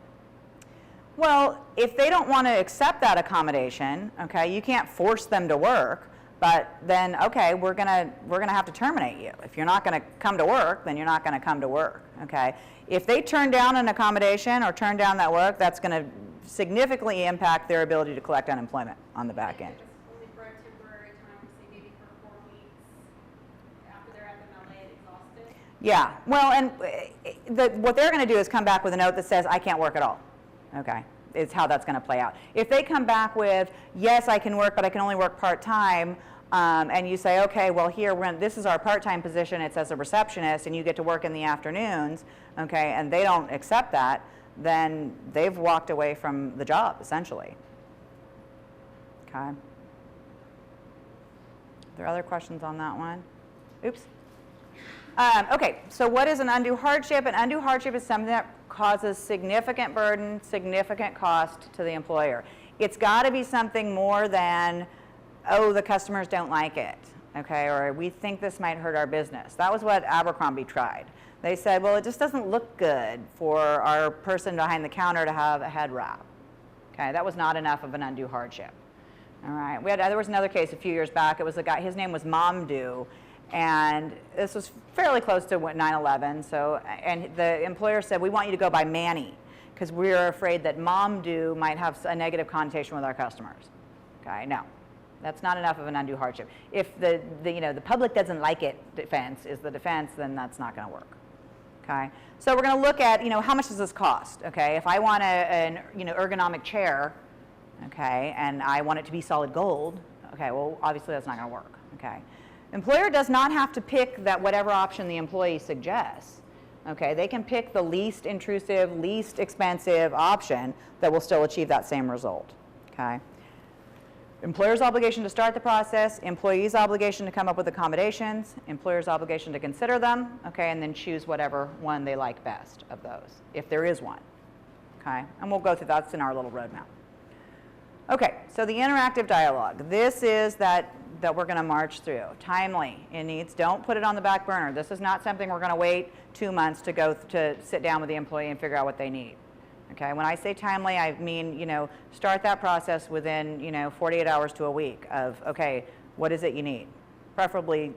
Well, if they don't want to accept that accommodation, okay, you can't force them to work, but then, okay, we're gonna have to terminate you. If you're not gonna come to work, then you're not gonna come to work, okay? If they turn down an accommodation or turn down that work, that's gonna significantly impact their ability to collect unemployment on the back end. If it's only for a temporary time, say maybe for 4 weeks, after they're FMLA and exhausted? Yeah, well, and what they're gonna do is come back with a note that says, I can't work at all, okay? Is how that's gonna play out. If they come back with, yes, I can work, but I can only work part-time, and you say, okay, well here, this is our part-time position, it's as a receptionist, and you get to work in the afternoons, okay, and they don't accept that, then they've walked away from the job, essentially. Okay. Are there other questions on that one? Oops. Okay, so what is an undue hardship? An undue hardship is something that causes significant burden, significant cost to the employer. It's got to be something more than, oh, the customers don't like it, okay, or we think this might hurt our business. That was what Abercrombie tried. They said, well, it just doesn't look good for our person behind the counter to have a head wrap. Okay, that was not enough of an undue hardship. All right, there was another case a few years back. It was a guy, his name was Momdu, and this was fairly close to 9/11. So, and the employer said, we want you to go by Manny, because we're afraid that Momdu might have a negative connotation with our customers. Okay, no. That's not enough of an undue hardship. If the public doesn't like it defense is the defense, then that's not going to work. Okay, so we're going to look at how much does this cost? Okay, if I want an ergonomic chair, okay, and I want it to be solid gold, okay, well obviously that's not going to work. Okay, employer does not have to pick that whatever option the employee suggests. Okay, they can pick the least intrusive, least expensive option that will still achieve that same result. Okay. Employer's obligation to start the process, employee's obligation to come up with accommodations, employer's obligation to consider them, okay, and then choose whatever one they like best of those, if there is one, okay? And we'll go through that. That's in our little roadmap. Okay, so the interactive dialogue. This is that we're going to march through. Timely. It needs, don't put it on the back burner. This is not something we're going to wait 2 months to go to sit down with the employee and figure out what they need. Okay, when I say timely, I mean, start that process within, 48 hours to a week of, okay, what is it you need? Preferably,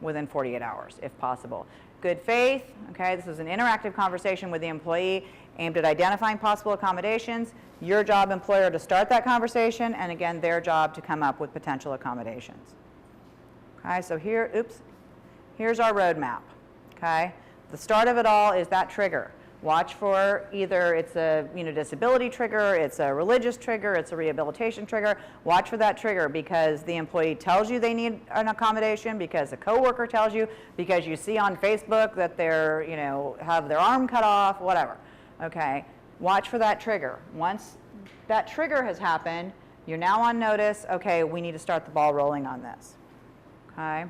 within 48 hours, if possible. Good faith, okay, this is an interactive conversation with the employee aimed at identifying possible accommodations. Your job, employer, to start that conversation, and again, their job to come up with potential accommodations. Okay, so here's our roadmap, okay? The start of it all is that trigger. Watch for either it's a disability trigger, it's a religious trigger, it's a rehabilitation trigger. Watch for that trigger because the employee tells you they need an accommodation, because a coworker tells you, because you see on Facebook that they're, have their arm cut off, whatever. Okay, watch for that trigger. Once that trigger has happened, you're now on notice. Okay, we need to start the ball rolling on this. Okay.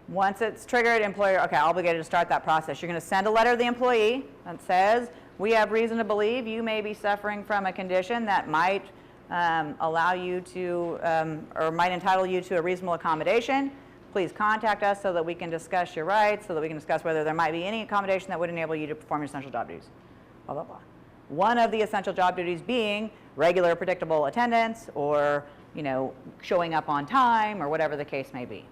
Once it's triggered, employer, okay, obligated to start that process. You're going to send a letter to the employee that says, we have reason to believe you may be suffering from a condition that might allow you to, or might entitle you to a reasonable accommodation. Please contact us so that we can discuss your rights, so that we can discuss whether there might be any accommodation that would enable you to perform your essential job duties. Blah, blah, blah. One of the essential job duties being regular, predictable attendance, or, showing up on time, or whatever the case may be.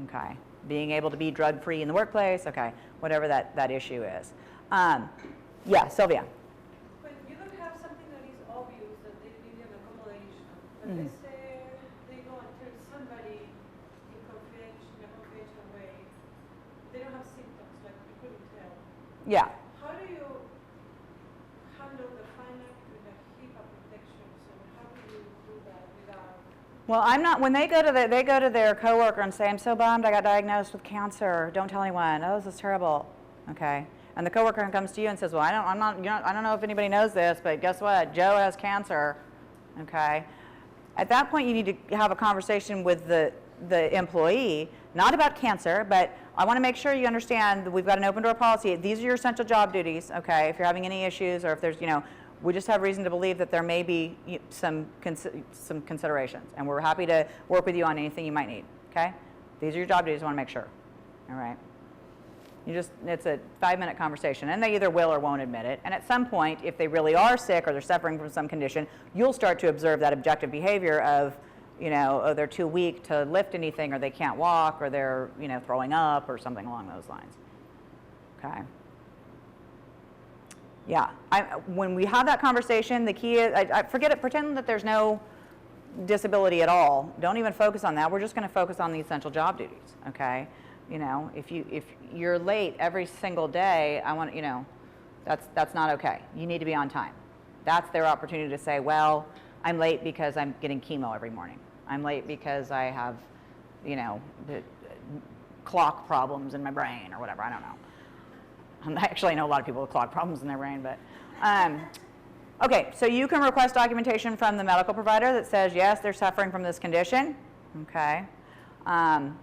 Okay, being able to be drug-free in the workplace, okay, whatever that issue is. Yeah, Sylvia. When you don't have something that is obvious that they need an accommodation, but let's say they go and tell somebody in a confidential way, they don't have symptoms, like you couldn't tell. Yeah. How do you handle the finance with the HIPAA protections, and how do you do that without? Well, I'm not, when they go to their coworker and say, I'm so bummed I got diagnosed with cancer, don't tell anyone, oh, this is terrible, okay? And the coworker comes to you and says, well, I don't know if anybody knows this, but guess what, Joe has cancer, okay? At that point, you need to have a conversation with the employee, not about cancer, but I want to make sure you understand that we've got an open door policy. These are your essential job duties, okay? If you're having any issues, or if there's, we just have reason to believe that there may be some considerations, and we're happy to work with you on anything you might need, okay? These are your job duties, I want to make sure, all right? It's a 5-minute conversation, and they either will or won't admit it, and at some point, if they really are sick or they're suffering from some condition, you'll start to observe that objective behavior of, oh, they're too weak to lift anything, or they can't walk, or they're, throwing up, or something along those lines, okay? Yeah, when we have that conversation, the key is, forget it, pretend that there's no disability at all. Don't even focus on that. We're just going to focus on the essential job duties, okay? If you're late every single day, that's not okay. You need to be on time. That's their opportunity to say, well, I'm late because I'm getting chemo every morning. I'm late because I have, the clock problems in my brain or whatever, I don't know. Actually, I know a lot of people with clock problems in their brain, but okay, so you can request documentation from the medical provider that says, yes, they're suffering from this condition, okay? And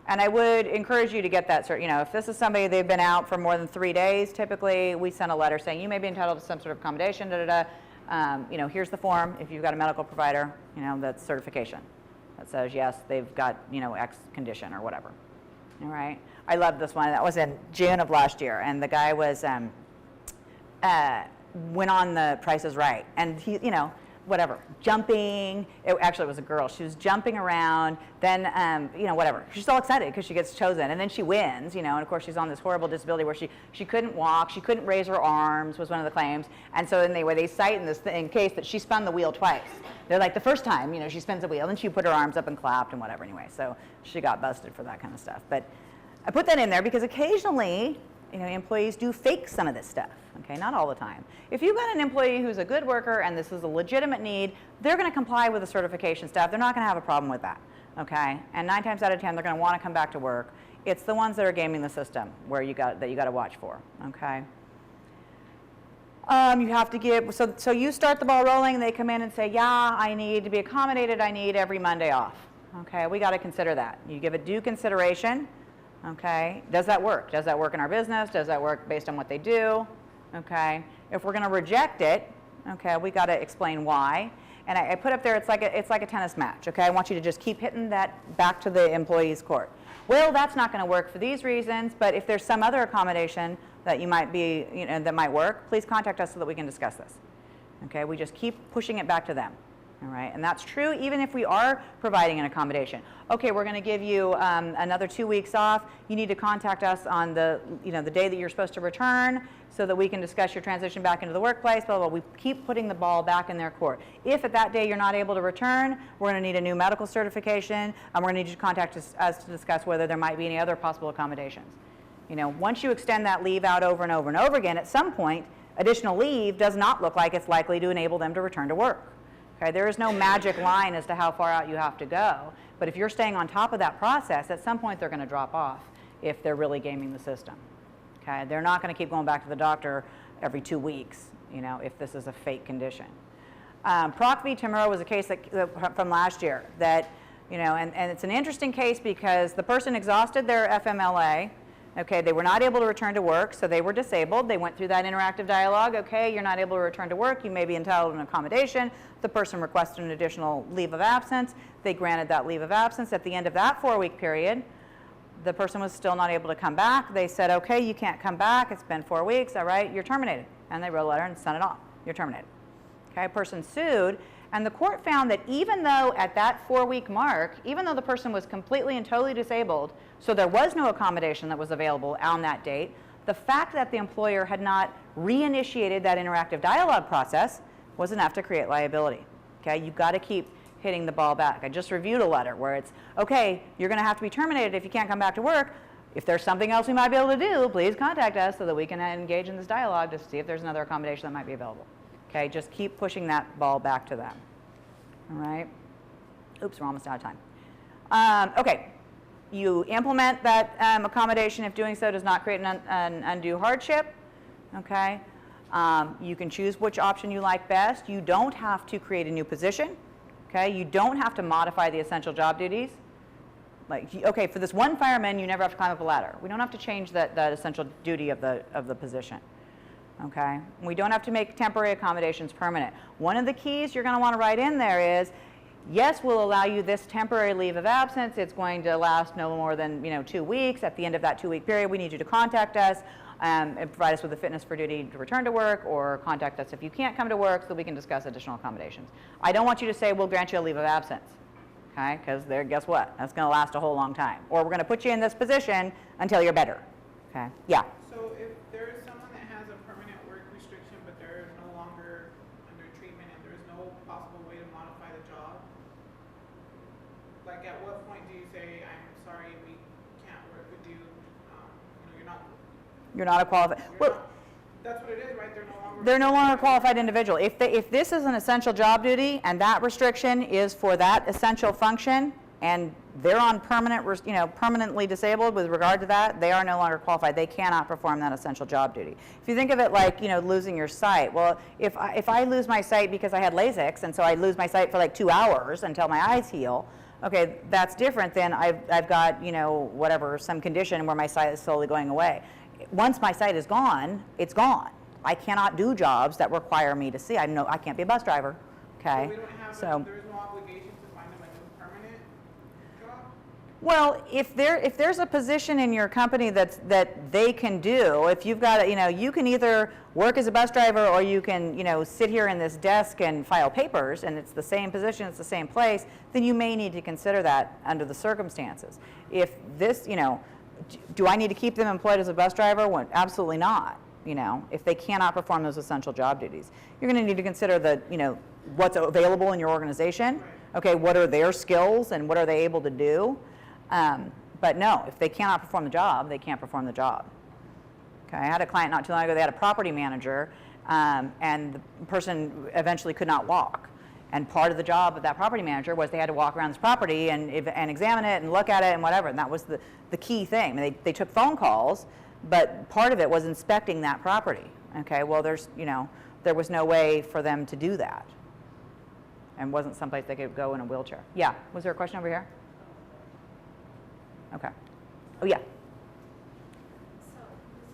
I would encourage you to get that if this is somebody, they've been out for more than 3 days, typically we send a letter saying you may be entitled to some sort of accommodation, here's the form if you've got a medical provider, that's certification that says, yes, they've got, X condition or whatever, all right? I love this one. That was in June of last year, and the guy was went on The Price is Right, and he, whatever, jumping. Actually, it was a girl. She was jumping around. Then, whatever. She's all excited because she gets chosen, and then she wins. And of course, she's on this horrible disability where she couldn't walk, she couldn't raise her arms was one of the claims, and so then they cite in this in case that she spun the wheel twice. They're like the first time, she spins the wheel, and she put her arms up and clapped and whatever. Anyway, so she got busted for that kind of stuff, but. I put that in there because occasionally, employees do fake some of this stuff, okay, not all the time. If you've got an employee who's a good worker and this is a legitimate need, they're going to comply with the certification stuff. They're not going to have a problem with that, okay? And 9 times out of 10, they're going to want to come back to work. It's the ones that are gaming the system where you got to watch for, okay? You have to give, so you start the ball rolling, and they come in and say, yeah, I need to be accommodated, I need every Monday off, okay? We got to consider that. You give it due consideration. Okay, does that work? Does that work in our business? Does that work based on what they do? Okay, if we're going to reject it, okay, we got to explain why. And I put up there, it's like a tennis match. Okay, I want you to just keep hitting that back to the employee's court. Well, that's not going to work for these reasons, but if there's some other accommodation that you might be, that might work, please contact us so that we can discuss this. Okay, we just keep pushing it back to them. All right, and that's true even if we are providing an accommodation. Okay, we're going to give you another 2 weeks off. You need to contact us on the day that you're supposed to return so that we can discuss your transition back into the workplace, blah, blah, blah. We keep putting the ball back in their court. If at that day you're not able to return, we're going to need a new medical certification, and we're going to need you to contact us to discuss whether there might be any other possible accommodations. You know, once you extend that leave out over and over and over again, at some point, additional leave does not look like it's likely to enable them to return to work. Okay, there is no magic line as to how far out you have to go, but if you're staying on top of that process, at some point they're going to drop off if they're really gaming the system. Okay, they're not going to keep going back to the doctor every 2 weeks, you know, if this is a fake condition. Proc v. Tamura was a case that, from last year that, you know, and it's an interesting case because the person exhausted their FMLA. Okay, they were not able to return to work, so they were disabled. They went through that interactive dialogue. Okay, you're not able to return to work. You may be entitled to an accommodation. The person requested an additional leave of absence. They granted that leave of absence. At the end of that 4-week period, the person was still not able to come back. They said, okay, you can't come back. It's been 4 weeks. All right, you're terminated. And they wrote a letter and sent it off. You're terminated. Okay, a person sued, and the court found that even though at that 4-week mark, even though the person was completely and totally disabled, so there was no accommodation that was available on that date, the fact that the employer had not reinitiated that interactive dialogue process was enough to create liability. Okay, you've got to keep hitting the ball back. I just reviewed a letter where it's, okay, you're going to have to be terminated if you can't come back to work. If there's something else we might be able to do, please contact us so that we can engage in this dialogue to see if there's another accommodation that might be available. Okay, just keep pushing that ball back to them. All right. Oops, we're almost out of time. Okay, you implement that accommodation if doing so does not create an undue hardship. Okay, you can choose which option you like best. You don't have to create a new position. Okay, you don't have to modify the essential job duties. Like, okay, for this one fireman, you never have to climb up a ladder. We don't have to change that essential duty of the position. Okay, we don't have to make temporary accommodations permanent. One of the keys you're going to want to write in there is, yes, we'll allow you this temporary leave of absence. It's going to last no more than 2 weeks. At the end of that 2-week period, we need you to contact us and provide us with a fitness for duty to return to work, or contact us if you can't come to work so that we can discuss additional accommodations. I don't want you to say we'll grant you a leave of absence. Okay, because guess what? That's going to last a whole long time. Or we're going to put you in this position until you're better. Okay, yeah. So if there is someone that has a permanent work restriction, but they're no longer under treatment and there's no possible way to modify the job, like at what point do you say, I'm sorry, we can't work with you, You're not a qualified. Well, that's what it is, right? They're no longer a qualified individual. If this is an essential job duty and that restriction is for that essential function, and they're on permanently disabled with regard to that, they are no longer qualified. They cannot perform that essential job duty. If you think of it like, losing your sight. Well, if I lose my sight because I had LASIK, and so I lose my sight for like 2 hours until my eyes heal, okay, that's different than I've got, whatever, some condition where my sight is slowly going away. Once my sight is gone, it's gone. I cannot do jobs that require me to see. I can't be a bus driver. Okay. So there's no obligation to find them a new permanent job? Well, if there's a position in your company that they can do, if you've got you can either work as a bus driver or you can sit here in this desk and file papers, and it's the same position, it's the same place, then you may need to consider that under the circumstances. If this, do I need to keep them employed as a bus driver? Well, absolutely not. If they cannot perform those essential job duties, you're going to need to consider what's available in your organization. Okay, what are their skills and what are they able to do? But no, if they cannot perform the job, they can't perform the job. Okay, I had a client not too long ago. They had a property manager, and the person eventually could not walk. And part of the job of that property manager was they had to walk around this property and examine it and look at it and whatever. And that was the key thing. I mean, they took phone calls, but part of it was inspecting that property. Okay, well, there was no way for them to do that, and wasn't someplace they could go in a wheelchair. Yeah, was there a question over here? Okay. Oh yeah. So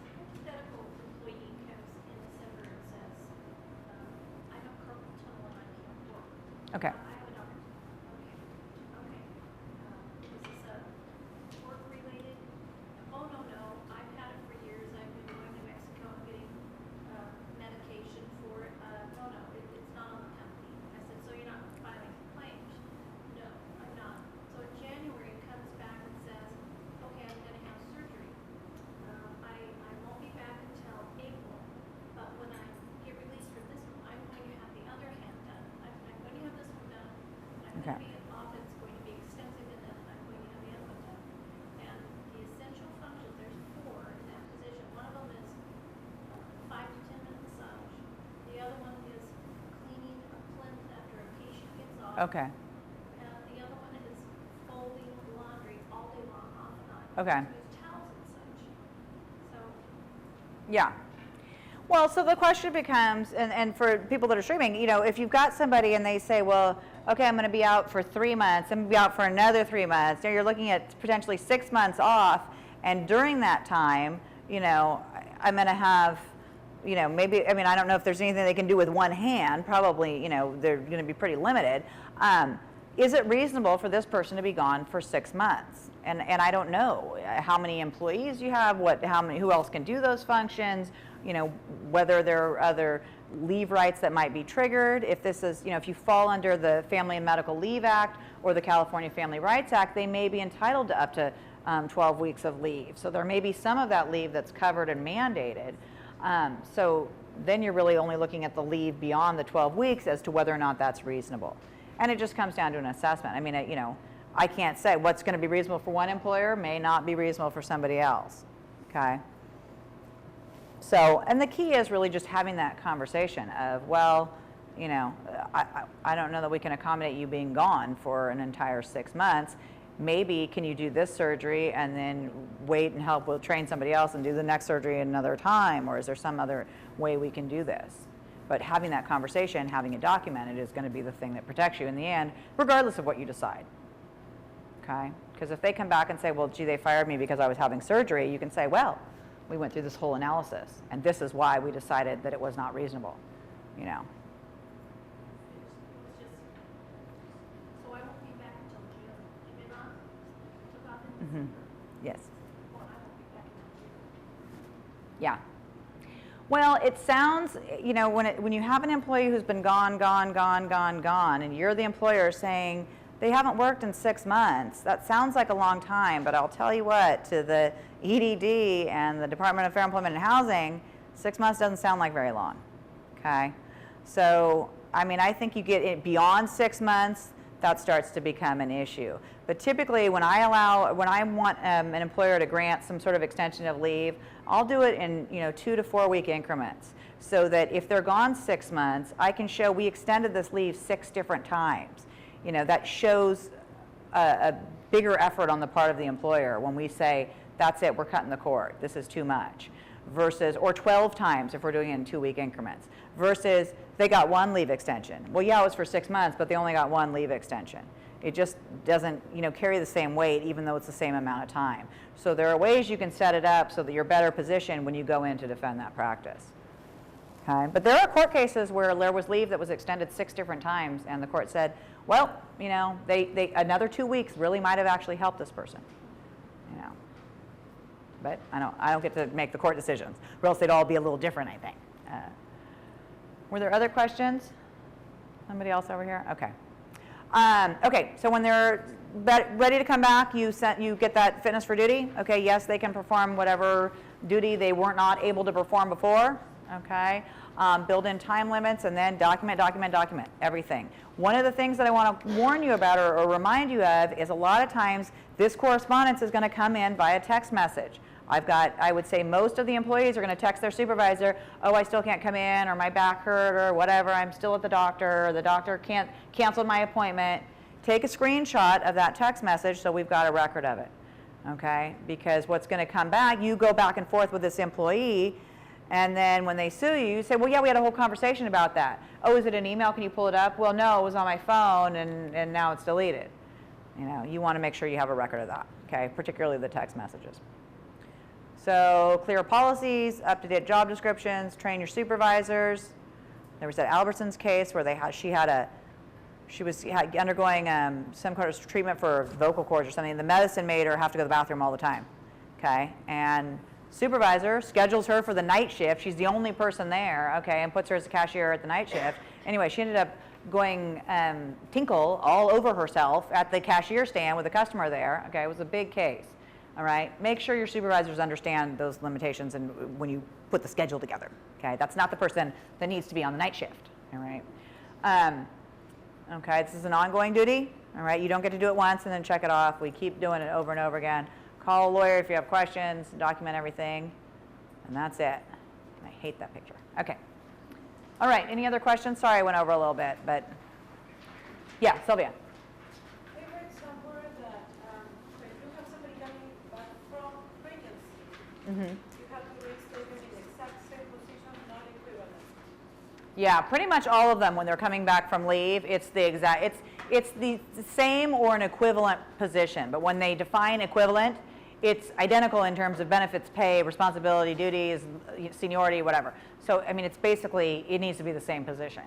this hypothetical employee comes in December and says, I have carpal tunnel and I can't work. Okay. I have a doctor. Okay. Is this a work-related? Oh, no. I've had it for years. I've been going to Mexico and getting medication for it. No, it's not on the company. I said, so you're not filing claims? No, I'm not. So in January, it comes back and says, okay, I'm going to have surgery. I won't be back until April, but when I get released from this one, I'm going to have the other hand done. I'm going to have this one done. I'm Okay. going to be off. It's going to be extensive, and then I'm going to have the other one done. And the essential functions, there's 4, and Okay, The other one is folding laundry all day long, off and on. Okay. Use towels and such. So, yeah. Well, so the question becomes, and for people that are streaming, you know, if you've got somebody and they say, well, okay, I'm going to be out for 3 months, I'm going to be out for another 3 months, now you're looking at potentially 6 months off, and during that time, you know, I'm going to have, you know, maybe, I mean, I don't know if there's anything they can do with one hand, probably, you know, they're going to be pretty limited. Is it reasonable for this person to be gone for 6 months? And I don't know how many employees you have, who else can do those functions, you know, whether there are other leave rights that might be triggered. If this is, you know, if you fall under the Family and Medical Leave Act or the California Family Rights Act, they may be entitled to up to 12 weeks of leave. So there may be some of that leave that's covered and mandated. So then you're really only looking at the leave beyond the 12 weeks as to whether or not that's reasonable. And it just comes down to an assessment. I mean, you know, I can't say what's going to be reasonable for one employer may not be reasonable for somebody else, okay? So, and the key is really just having that conversation of, well, you know, I don't know that we can accommodate you being gone for an entire 6 months. Maybe can you do this surgery and then wait and help, we'll train somebody else and do the next surgery another time, or is there some other way we can do this? But having that conversation, having it documented is going to be the thing that protects you in the end, regardless of what you decide, okay? Because if they come back and say, well, gee, they fired me because I was having surgery, you can say, well, we went through this whole analysis, and this is why we decided that it was not reasonable, you know. it was just, so I won't be back until June. You've been on, took off in Mm-hmm. December. Yes. Well, I won't be back until June. Yeah. Well, it sounds, you know, when you have an employee who's been gone, and you're the employer saying they haven't worked in 6 months, that sounds like a long time, but I'll tell you what, to the EDD and the Department of Fair Employment and Housing, 6 months doesn't sound like very long, okay? So, I mean, I think you get it beyond 6 months, that starts to become an issue. But typically, when I want an employer to grant some sort of extension of leave, I'll do it in, you know, 2 to 4 week increments, so that if they're gone 6 months, I can show we extended this leave 6 different times. You know, that shows a bigger effort on the part of the employer when we say, that's it, we're cutting the cord, this is too much. Versus, or 12 times if we're doing it in 2 week increments. Versus, they got 1 leave extension. Well, yeah, it was for 6 months, but they only got 1 leave extension. It just doesn't, you know, carry the same weight even though it's the same amount of time. So there are ways you can set it up so that you're better positioned when you go in to defend that practice. Okay? But there are court cases where there was leave that was extended 6 different times, and the court said, well, you know, they another 2 weeks really might have actually helped this person. You know, but I don't get to make the court decisions, or else they'd all be a little different, I think. Were there other questions? Somebody else over here? Okay. Okay, so when they're ready to come back, you get that fitness for duty. Okay, yes, they can perform whatever duty they were not able to perform before. Okay, build in time limits, and then document everything. One of the things that I want to warn you about or remind you of is a lot of times this correspondence is going to come in via text message. I would say most of the employees are going to text their supervisor, oh, I still can't come in, or my back hurt, or whatever, I'm still at the doctor, or the doctor canceled my appointment. Take a screenshot of that text message so we've got a record of it, okay? Because what's going to come back, you go back and forth with this employee, and then when they sue you, you say, well, yeah, we had a whole conversation about that. Oh, is it an email? Can you pull it up? Well, no, it was on my phone, and now it's deleted. You know, you want to make sure you have a record of that, okay? Particularly the text messages. So clear policies, up-to-date job descriptions, train your supervisors. There was that Albertson's case where she was undergoing some kind of treatment for vocal cords or something. The medicine made her have to go to the bathroom all the time, okay? And supervisor schedules her for the night shift. She's the only person there, okay, and puts her as a cashier at the night shift. Anyway, she ended up going tinkle all over herself at the cashier stand with a customer there, okay? It was a big case. All right, make sure your supervisors understand those limitations and when you put the schedule together, okay? That's not the person that needs to be on the night shift, all right? Okay, this is an ongoing duty, all right? You don't get to do it once and then check it off. We keep doing it over and over again. Call a lawyer if you have questions, document everything, and that's it. I hate that picture. Okay. All right, any other questions? Sorry I went over a little bit, but Yeah, Sylvia. I read somewhere that when you have somebody coming back from pregnancy, you have to reinstate them in the exact same position, not equivalent. Yeah, pretty much all of them when they're coming back from leave, it's the exact, it's the same or an equivalent position. But when they define equivalent, it's identical in terms of benefits, pay, responsibility, duties, seniority, whatever. So, I mean, it's basically, it needs to be the same position.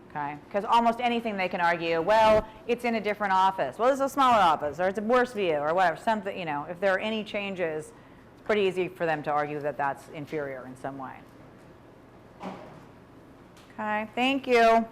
Okay? Because almost anything they can argue, well, it's in a different office. Well, it's a smaller office, or it's a worse view, or whatever. Something, you know, if there are any changes, it's pretty easy for them to argue that that's inferior in some way. Okay, thank you.